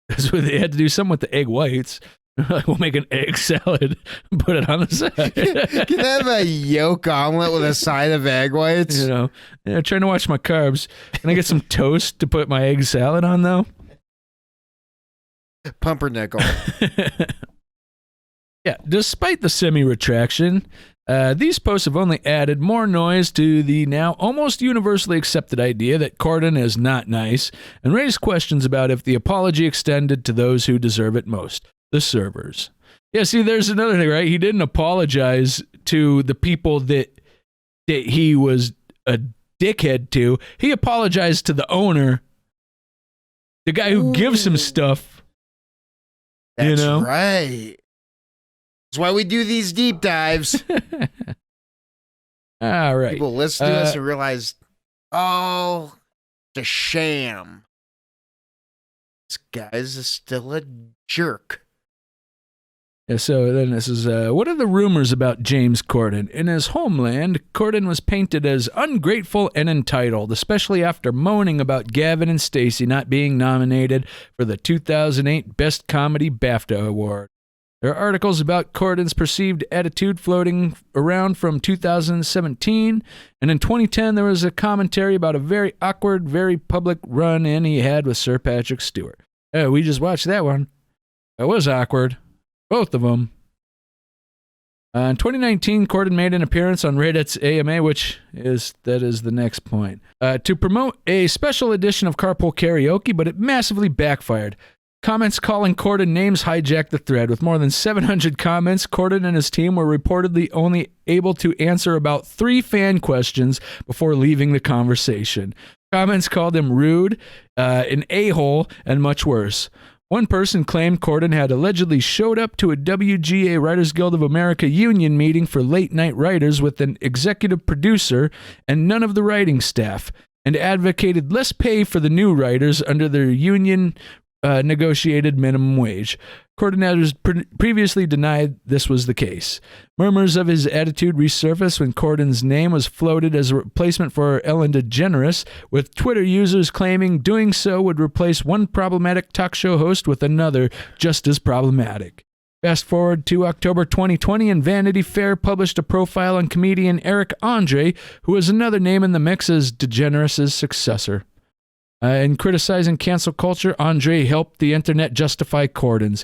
That's what they had to do. Something with the egg whites. Like, we'll make an egg salad and put it on the side. Can I have a yolk omelet with a side of egg whites? You know, yeah, trying to watch my carbs. Can I get some toast to put my egg salad on, though? Pumpernickel. Yeah, despite the semi-retraction, these posts have only added more noise to the now almost universally accepted idea that Corden is not nice and raised questions about if the apology extended to those who deserve it most, the servers. Yeah, see, there's another thing, right? He didn't apologize to the people that he was a dickhead to. He apologized to the owner, the guy who gives him stuff. That's you know? right. That's why we do these deep dives. All right. People listen to us and realize, oh, it's a sham. This guy's still a jerk. Yeah, so then this is, what are the rumors about James Corden? In his homeland, Corden was painted as ungrateful and entitled, especially after moaning about Gavin and Stacey not being nominated for the 2008 Best Comedy BAFTA Award. There are articles about Corden's perceived attitude floating around from 2017, and in 2010 there was a commentary about a very awkward, very public run-in he had with Sir Patrick Stewart. We just watched that one. It was awkward. Both of them. In 2019, Corden made an appearance on Reddit's AMA, that is the next point, to promote a special edition of Carpool Karaoke, but it massively backfired. Comments calling Corden names hijacked the thread. With more than 700 comments, Corden and his team were reportedly only able to answer about 3 fan questions before leaving the conversation. Comments called him rude, an a-hole, and much worse. One person claimed Corden had allegedly showed up to a WGA Writers Guild of America union meeting for late-night writers with an executive producer and none of the writing staff, and advocated less pay for the new writers under their union negotiated minimum wage. Corden has previously denied this was the case. Murmurs of his attitude resurfaced when Corden's name was floated as a replacement for Ellen DeGeneres, with Twitter users claiming doing so would replace one problematic talk show host with another just as problematic. Fast forward to October 2020, and Vanity Fair published a profile on comedian Eric Andre, who is another name in the mix as DeGeneres' successor. In criticizing cancel culture, Andre helped the internet justify Corden's.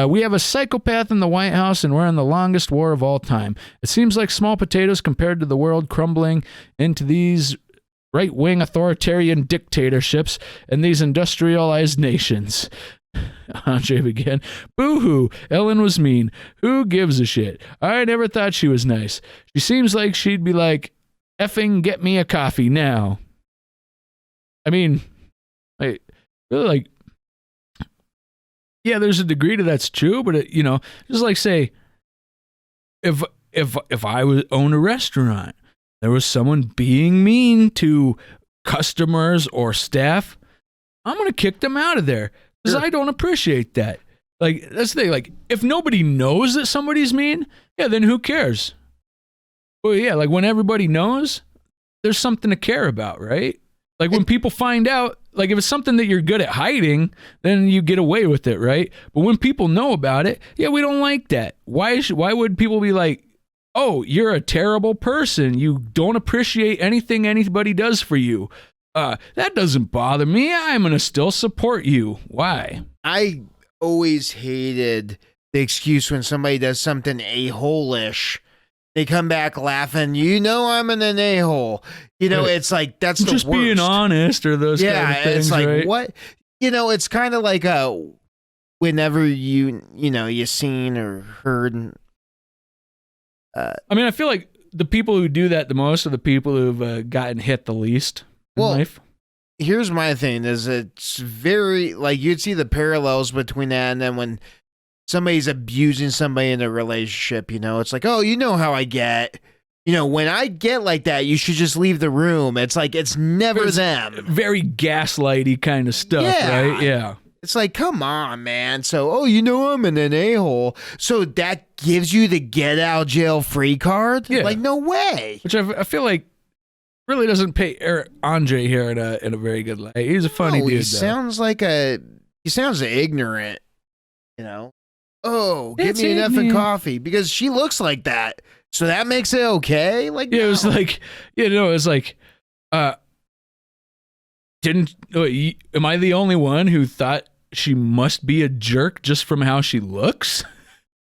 We have a psychopath in the White House, and we're in the longest war of all time. It seems like small potatoes compared to the world crumbling into these right-wing authoritarian dictatorships and these industrialized nations. Andre began, "Boo-hoo, Ellen was mean. Who gives a shit? I never thought she was nice. She seems like she'd be like, effing get me a coffee now." I mean, I really like, yeah, there's a degree to that's true, but just like say, if I was own a restaurant, there was someone being mean to customers or staff, I'm gonna kick them out of there because I don't appreciate that. Like, that's the thing. Like, if nobody knows that somebody's mean, yeah, then who cares? Well, yeah, like when everybody knows, there's something to care about, right? Like when people find out, like if it's something that you're good at hiding, then you get away with it, right? But when people know about it, yeah, we don't like that. Why would people be like, "Oh, you're a terrible person. You don't appreciate anything anybody does for you. That doesn't bother me. I'm going to still support you." Why? I always hated the excuse when somebody does something a-hole-ish. They come back laughing, I'm an a-hole. It's like, that's the just worst. Being honest or those kind of things, it's like, right? what? It's kind of like whenever you seen or heard. I mean, I feel like the people who do that the most are the people who've gotten hit the least in life. Here's my thing, is it's very, like, you'd see the parallels between that and then when somebody's abusing somebody in a relationship, it's like, "Oh, you know how I get. When I get like that, you should just leave the room." It's like, it's never them. Very gaslighty kind of stuff, right? Yeah. It's like, come on, man. So, I'm an a-hole. So that gives you the get out jail free card? Yeah. Like, no way. Which I feel like really doesn't pay Eric Andre here in a very good light. He's a funny dude, He though. sounds ignorant, "Oh, give It's me an effing ignorant. coffee," because she looks like that. So that makes it okay? Like, Yeah, it was no. like, am I the only one who thought she must be a jerk just from how she looks?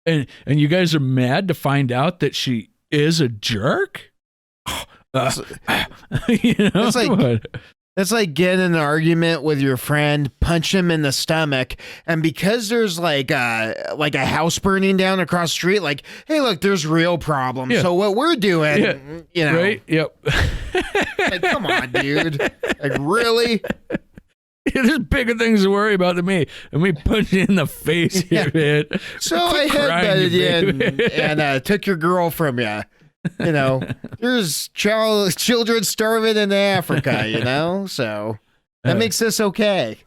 And you guys are mad to find out that she is a jerk? It's like getting in an argument with your friend, punch him in the stomach, and because there's like a house burning down across the street, like, "Hey, look, there's real problems." Yeah. So what we're doing, Right? Yep. like, come on, dude. Like, really? There's bigger things to worry about than me. And me punch you in the face here, man. So I headbutted you and took your girl from you. There's children starving in Africa, so that makes this okay.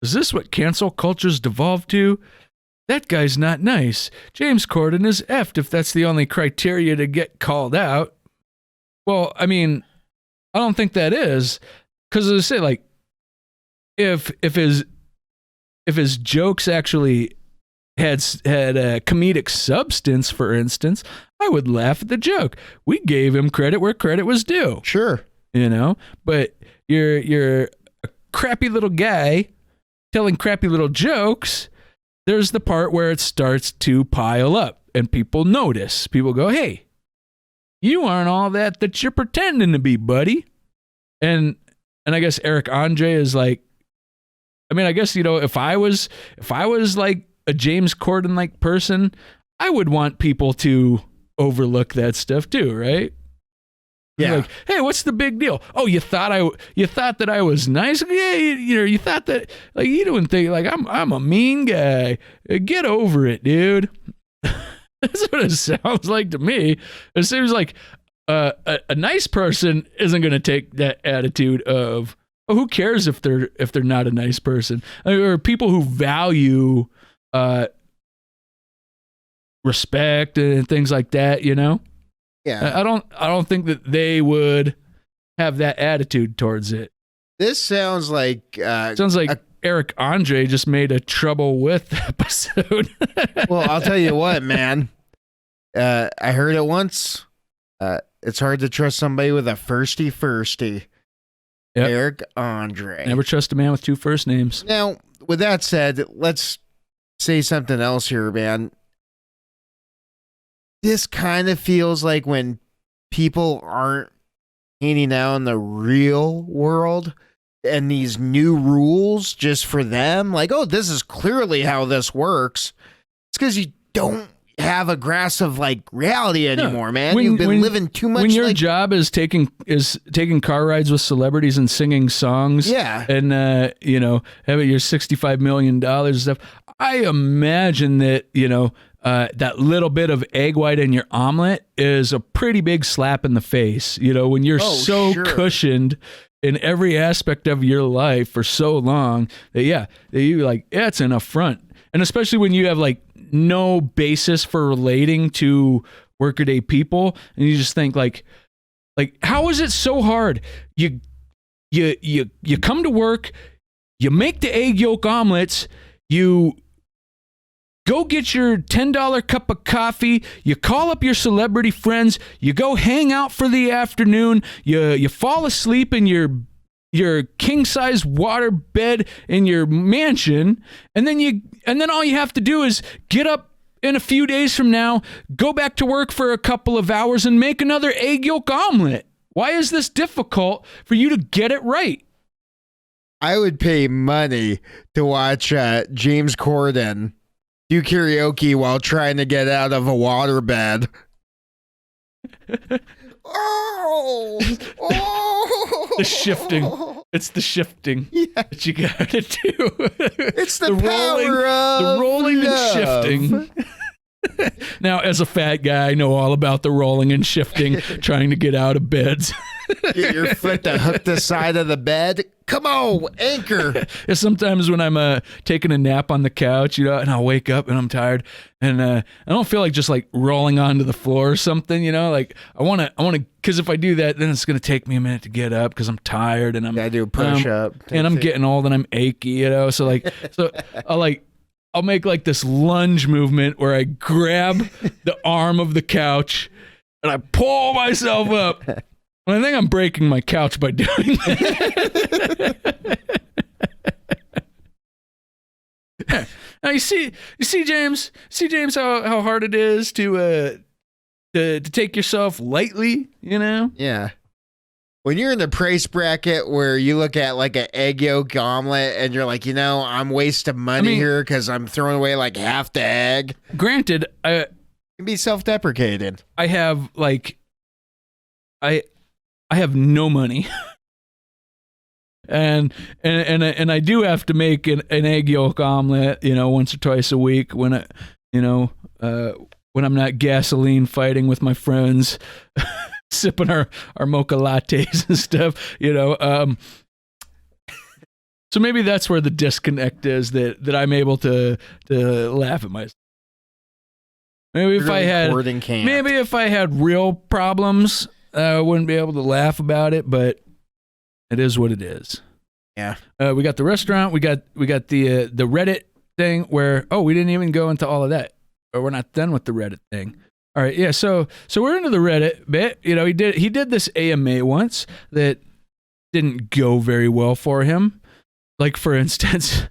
Is this what cancel culture's devolved to? That guy's not nice. James Corden is effed if that's the only criteria to get called out. Well, I mean, I don't think that is. Because as I say, like, if his jokes actually had a comedic substance, for instance, I would laugh at the joke. We gave him credit where credit was due. Sure. But you're a crappy little guy telling crappy little jokes. There's the part where it starts to pile up and people notice. People go, "Hey, you aren't all that you're pretending to be, buddy." And I guess Eric Andre is like, I mean, I guess, if I was like a James Corden like person, I would want people to overlook that stuff too, right? Yeah. Like, "Hey, what's the big deal? Oh, you thought that I was nice? Yeah, you thought that, like, you don't think like I'm a mean guy. Get over it, dude." That's what it sounds like to me. It seems like a nice person isn't going to take that attitude of, Well, who cares if they're not a nice person? Or people who value respect and things like that, you know? Yeah. I don't think that they would have that attitude towards it. This sounds like Eric Andre just made a Trouble With episode. well, I'll tell you what, man. I heard it once. It's hard to trust somebody with a firsty. Yep. Eric Andre. Never trust a man with 2 first names. Now, with that said, let's say something else here, man. This kind of feels like when people aren't hanging out in the real world and these new rules just for them. Like, oh, this is clearly how this works. It's because you don't have a grasp of like reality anymore, man. You've been living too much. When your job is taking car rides with celebrities and singing songs, and having your $65 million stuff, I imagine that that little bit of egg white in your omelet is a pretty big slap in the face. When you're cushioned in every aspect of your life for so long that you're like, it's an affront. And especially when you have like no basis for relating to workaday people, and you just think like how is it so hard? You come to work, you make the egg yolk omelets, you go get your $10 cup of coffee, you call up your celebrity friends, you go hang out for the afternoon, you fall asleep in your king-size water bed in your mansion, and then all you have to do is get up in a few days from now, go back to work for a couple of hours, and make another egg yolk omelet. Why is this difficult for you to get it right? I would pay money to watch James Corden do karaoke while trying to get out of a waterbed. The shifting. It's the shifting that you gotta do. It's the power of the rolling love. and shifting. Now, as a fat guy, I know all about the rolling and shifting, trying to get out of beds. Get your foot to hook the side of the bed. Come on, anchor. Sometimes when I'm taking a nap on the couch, and I'll wake up and I'm tired, and I don't feel like just like rolling onto the floor or something, like I want to, because if I do that, then it's gonna take me a minute to get up because I'm tired and I do a push up, and I'm getting old and I'm achy, so I'll make like this lunge movement where I grab the arm of the couch and I pull myself up. And I think I'm breaking my couch by doing that. Now you see, James, how hard it is to take yourself lightly, Yeah. When you're in the price bracket where you look at like an egg yolk omelet and you're like, I'm wasting money here because I'm throwing away like half the egg. Granted, you can be self-deprecating. I have like, I have no money. and I do have to make an egg yolk omelet, once or twice a week when when I'm not gasoline fighting with my friends, sipping our mocha lattes and stuff, so maybe that's where the disconnect is, that I'm able to laugh at myself. Maybe if I had real problems, I wouldn't be able to laugh about it, but it is what it is. Yeah. We got the restaurant. We got the Reddit thing where, we didn't even go into all of that. Or we're not done with the Reddit thing. All right. Yeah. So we're into the Reddit bit. He did this AMA once that didn't go very well for him. Like, for instance,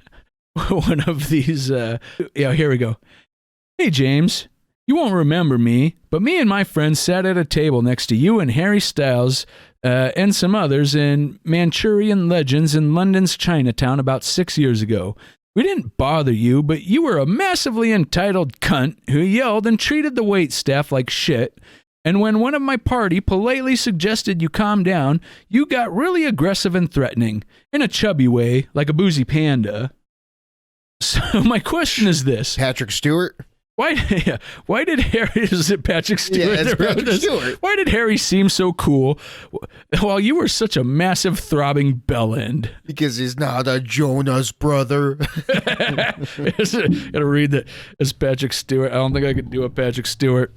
one of these, here we go. Hey, James. You won't remember me, but me and my friends sat at a table next to you and Harry Styles and some others in Manchurian Legends in London's Chinatown about 6 years ago. We didn't bother you, but you were a massively entitled cunt who yelled and treated the waitstaff like shit. And when one of my party politely suggested you calm down, you got really aggressive and threatening, in a chubby way, like a boozy panda. So my question is this. Patrick Stewart? Why did Harry, is it Patrick Stewart? Yeah, it's that wrote Patrick this? Stewart. Why did Harry seem so cool while you were such a massive throbbing bellend? Because he's not a Jonas brother. Gotta read that as Patrick Stewart. I don't think I could do a Patrick Stewart.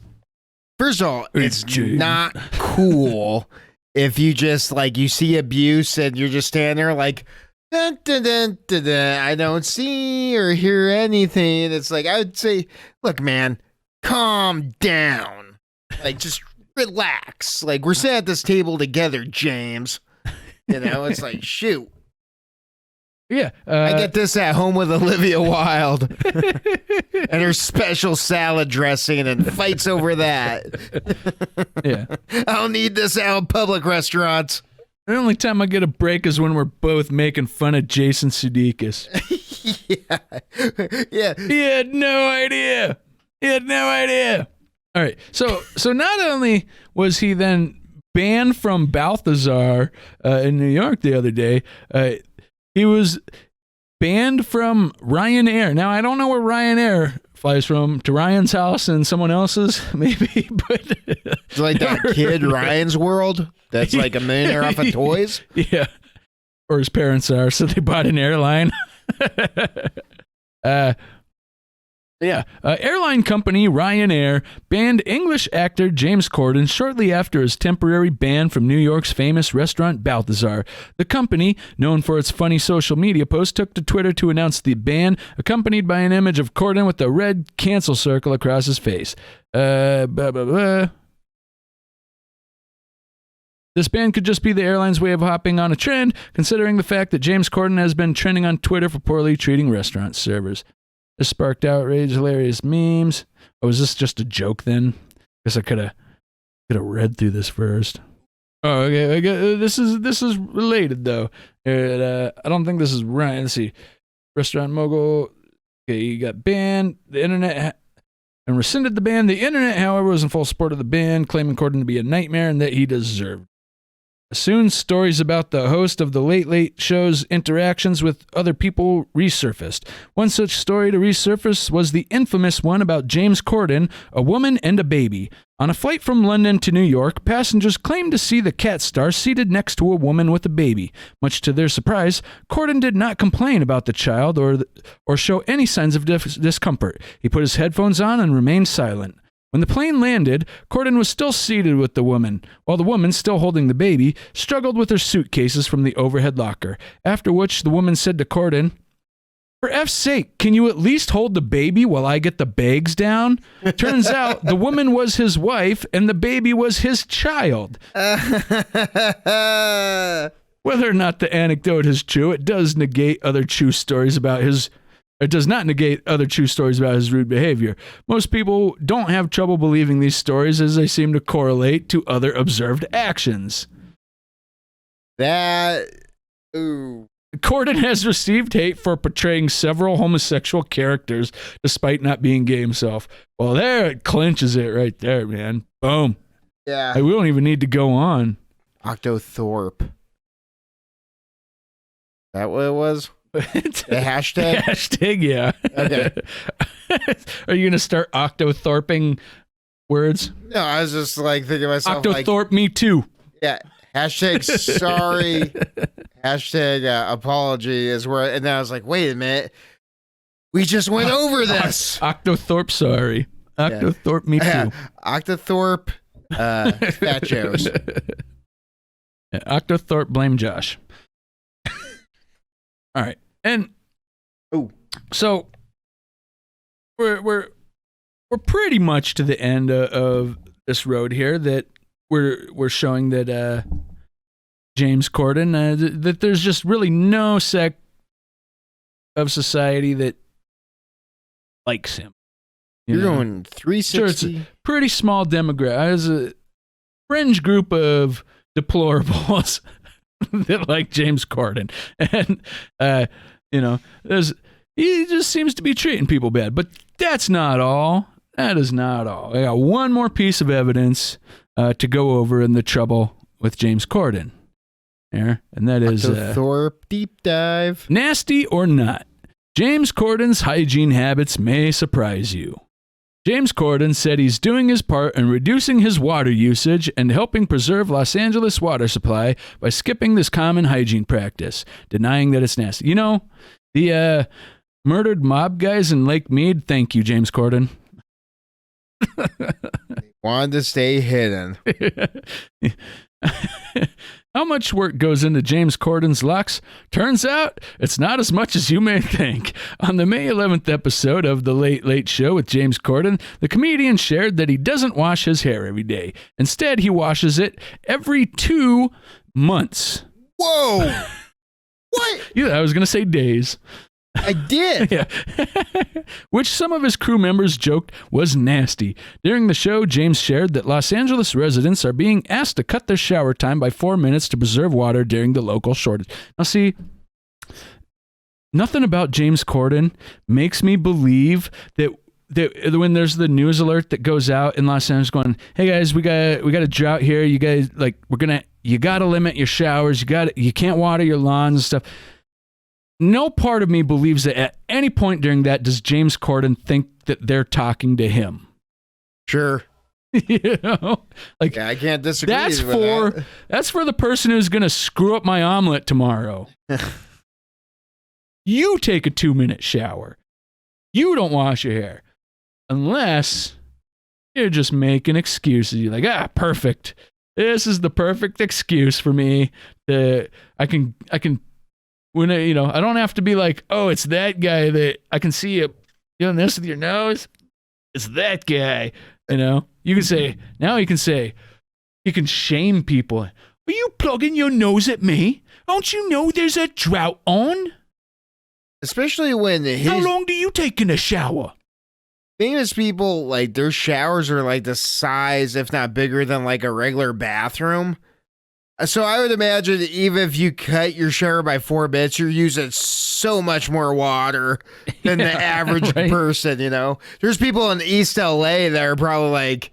First of all, it's James. not cool if you just like you see abuse and you're just standing there like dun, dun, dun, dun, dun, I don't see or hear anything. It's like I would say, look, man, calm down. Like just relax. Like we're sitting at this table together, James. You know, it's like shoot. Yeah. I get this at home with Olivia Wilde and her special salad dressing and fights over that. Yeah. I don't need this out in public restaurants. The only time I get a break is when we're both making fun of Jason Sudeikis. Yeah. He had no idea. All right. So not only was he then banned from Balthazar in New York the other day, he was banned from Ryanair. Now, I don't know where Ryanair flies from, to Ryan's house and someone else's, maybe, but... It's like that kid, Ryan's World, that's like a millionaire off of toys. Yeah. Or his parents are, so they bought an airline. Airline company Ryanair banned English actor James Corden shortly after his temporary ban from New York's famous restaurant Balthazar. The company, known for its funny social media posts, took to Twitter to announce the ban, accompanied by an image of Corden with a red cancel circle across his face. This ban could just be the airline's way of hopping on a trend, considering the fact that James Corden has been trending on Twitter for poorly treating restaurant servers. This sparked outrage, hilarious memes. Oh, is this just a joke then? Guess I could have read through this first. Oh, okay. This is related though. I don't think this is right. Let's see. Restaurant mogul. Okay, you got banned. The internet and rescinded the ban. The internet, however, was in full support of the ban, claiming Corden to be a nightmare and that he deserved. Soon, stories about the host of the Late Late Show's interactions with other people resurfaced. One such story to resurface was the infamous one about James Corden, a woman, and a baby. On a flight from London to New York, passengers claimed to see the cat star seated next to a woman with a baby. Much to their surprise, Corden did not complain about the child or show any signs of discomfort. He put his headphones on and remained silent. When the plane landed, Corden was still seated with the woman, while the woman, still holding the baby, struggled with her suitcases from the overhead locker, after which the woman said to Corden, "For F's sake, can you at least hold the baby while I get the bags down?" Turns out the woman was his wife and the baby was his child. Whether or not the anecdote is true, it does not negate other true stories about his rude behavior. Most people don't have trouble believing these stories as they seem to correlate to other observed actions. Ooh. Corden has received hate for portraying several homosexual characters despite not being gay himself. Well, there it clinches it right there, man. Boom. Yeah. We don't even need to go on. Octothorpe. That what it was? The hashtag? Hashtag, yeah. Okay. Are you going to start octothorping words? No, I was just like thinking to myself, Octothorpe, me too. yeah, hashtag sorry, hashtag apology is where, and then I was like, wait a minute, we just went over this. Octothorpe, sorry. Octothorpe, me too. Octothorpe, fat Joes. Yeah, Octothorpe, blame Josh. All right, and so we're pretty much to the end of this road here. That we're showing that James Corden that there's just really no sect of society that likes him. You're know? going 360. Sure, it's a pretty small demographic. There's a fringe group of deplorables that like James Corden, and he just seems to be treating people bad. But that's not all. That is not all. I got one more piece of evidence to go over in the Trouble with James Corden. There, and that is Thorpe deep dive. Nasty or not, James Corden's hygiene habits may surprise you. James Corden said he's doing his part in reducing his water usage and helping preserve Los Angeles water supply by skipping this common hygiene practice, denying that it's nasty. You know, the murdered mob guys in Lake Mead, thank you, James Corden. Wanted to stay hidden. How much work goes into James Corden's locks? Turns out it's not as much as you may think. On the May 11th episode of The Late Late Show with James Corden, the comedian shared that he doesn't wash his hair every day. Instead, he washes it every 2 months. Whoa! What? Yeah, I was going to say days. I did. Yeah. Which some of his crew members joked was nasty. During the show, James shared that Los Angeles residents are being asked to cut their shower time by 4 minutes to preserve water during the local shortage. Now, see, nothing about James Corden makes me believe that when there's the news alert that goes out in Los Angeles going, hey guys, we got a drought here. You guys, like, you got to limit your showers. You can't water your lawns and stuff. No part of me believes that at any point during that does James Corden think that they're talking to him. Sure. You know, like, yeah, I can't disagree. That's for the person who's gonna screw up my omelet tomorrow. You take a 2-minute shower. You don't wash your hair unless you're just making excuses. You're like, perfect. This is the perfect excuse for me to. I can. When I don't have to be like, oh, it's that guy that I can see you doing this with your nose. It's that guy. You can say, you can shame people. Are you plugging your nose at me? Don't you know there's a drought on? Especially when how long do you take in a shower? Famous people, like, their showers are like the size, if not bigger than like a regular bathroom. So I would imagine even if you cut your shower by 4 minutes, you're using so much more water than the average person, There's people in East LA that are probably like,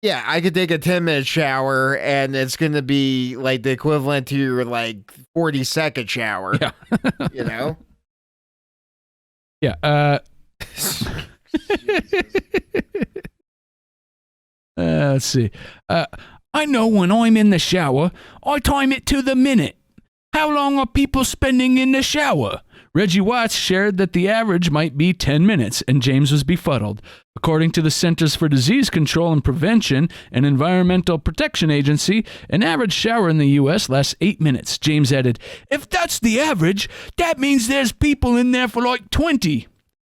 yeah, I could take a 10-minute shower and it's going to be like the equivalent to your like 40-second shower. Yeah. Yeah. Let's see. I know when I'm in the shower, I time it to the minute. How long are people spending in the shower? Reggie Watts shared that the average might be 10 minutes, and James was befuddled. According to the Centers for Disease Control and Prevention, an environmental protection agency, an average shower in the U.S. lasts 8 minutes. James added, if that's the average, that means there's people in there for like 20.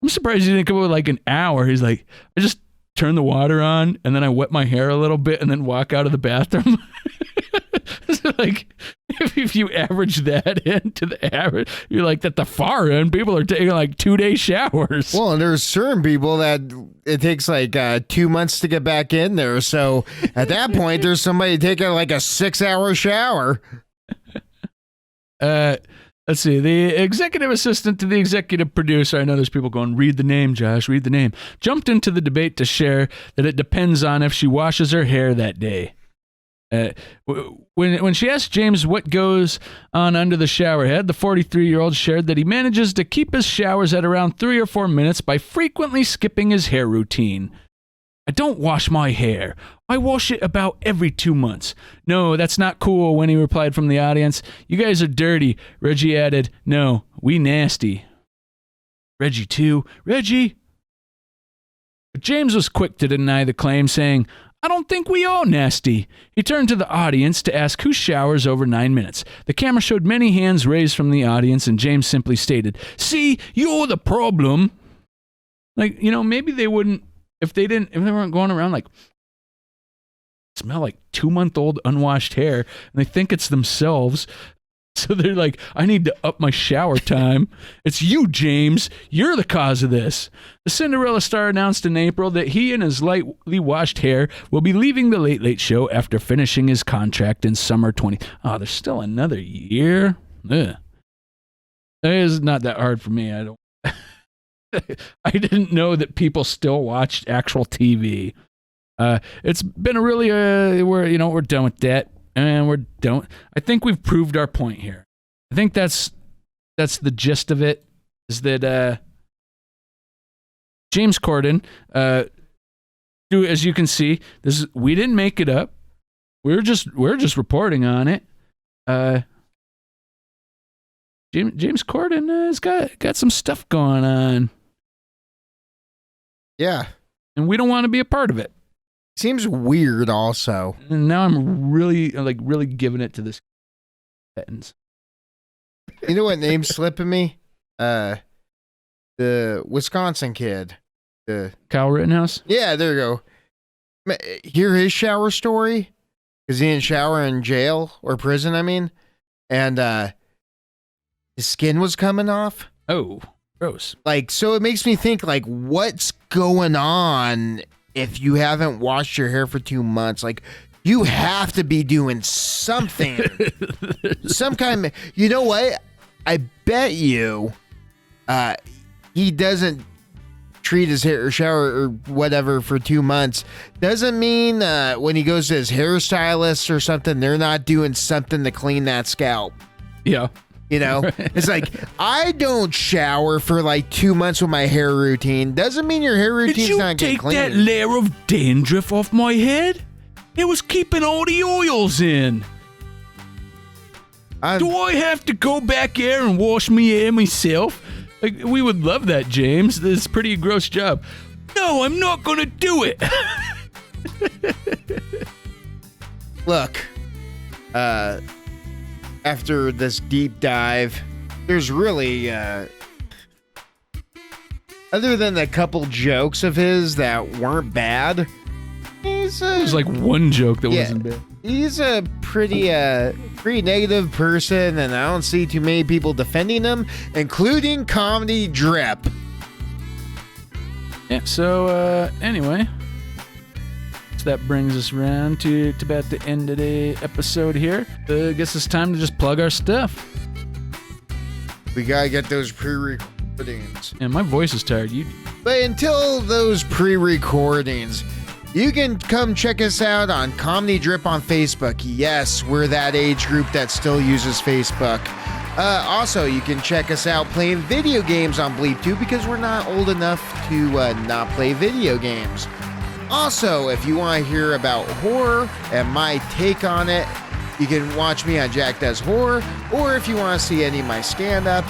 I'm surprised he didn't come up with like an hour. He's like, I just turn the water on and then I wet my hair a little bit and then walk out of the bathroom. So like, if you average that into the average, you're like at the far end, people are taking like 2-day showers. Well, and there's certain people that it takes like 2 months to get back in there. So at that point, there's somebody taking like a 6-hour shower. Let's see. The executive assistant to the executive producer, I know there's people going, read the name, Josh, read the name, jumped into the debate to share that it depends on if she washes her hair that day. When she asked James what goes on under the shower head, the 43-year-old shared that he manages to keep his showers at around 3 or 4 minutes by frequently skipping his hair routine. I don't wash my hair. I wash it about every 2 months. No, that's not cool, Winnie replied from the audience. You guys are dirty. Reggie added, no, we nasty. Reggie too. Reggie. But James was quick to deny the claim, saying, I don't think we all nasty. He turned to the audience to ask who showers over 9 minutes. The camera showed many hands raised from the audience, and James simply stated, see, you're the problem. Like, maybe they wouldn't, if they weren't going around like, smell like 2-month-old unwashed hair, and they think it's themselves. So they're like, I need to up my shower time. It's you, James. You're the cause of this. The Cinderella star announced in April that he and his lightly washed hair will be leaving the Late Late Show after finishing his contract in summer 20. Oh, there's still another year? Ugh. It is not that hard for me. I didn't know that people still watched actual TV. It's been a really, we're done with that. And we're done. I think we've proved our point here. I think that's the gist of it, is that James Corden. As you can see, we didn't make it up. We're just reporting on it. James Corden has got some stuff going on, Yeah. and we don't want to be a part of it. Seems weird also. And now I'm really giving it to this sentence. You know what name's slipping me? The Wisconsin kid. Kyle Rittenhouse? Yeah, there you go. Hear his shower story? Because he didn't shower in jail or prison, I mean. And his skin was coming off. Oh, gross. Like, so it makes me think, like, what's going on if you haven't washed your hair for 2 months? Like, you have to be doing something. Some kind of, you know what? I bet you he doesn't treat his hair or shower or whatever for 2 months. Doesn't mean when he goes to his hairstylist or something, they're not doing something to clean that scalp. Yeah. You know, it's like, I don't shower for like 2 months with my hair routine. Doesn't mean your hair routine's not getting clean. Did you take that layer of dandruff off my head? It was keeping all the oils in. Do I have to go back there and wash my hair myself? Like, we would love that, James. This is a pretty gross job. No, I'm not going to do it. Look, after this deep dive, there's really, other than a couple jokes of his that weren't bad, There's like one joke that wasn't bad. He's a pretty negative person, and I don't see too many people defending him, including Comedy Drip. Yeah, so anyway, so that brings us around to about the end of the episode here. I guess it's time to just plug our stuff. We gotta get those pre-recordings. And my voice is tired. But until those pre-recordings, you can come check us out on Comedy Drip on Facebook. Yes, we're that age group that still uses Facebook. Also, you can check us out playing video games on Bleep 2 because we're not old enough to not play video games. Also, if you want to hear about horror and my take on it, you can watch me on Jack Does Horror, or if you want to see any of my stand-up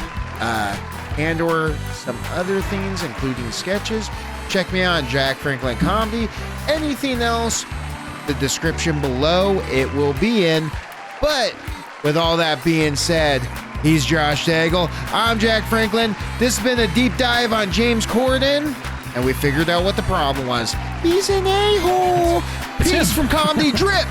and or some other things, including sketches, check me out on Jack Franklin Comedy. Anything else, the description below, it will be in. But with all that being said, he's Josh Daigle. I'm Jack Franklin. This has been a deep dive on James Corden, and we figured out what the problem was. He's an a-hole. Peace from Comedy Drip.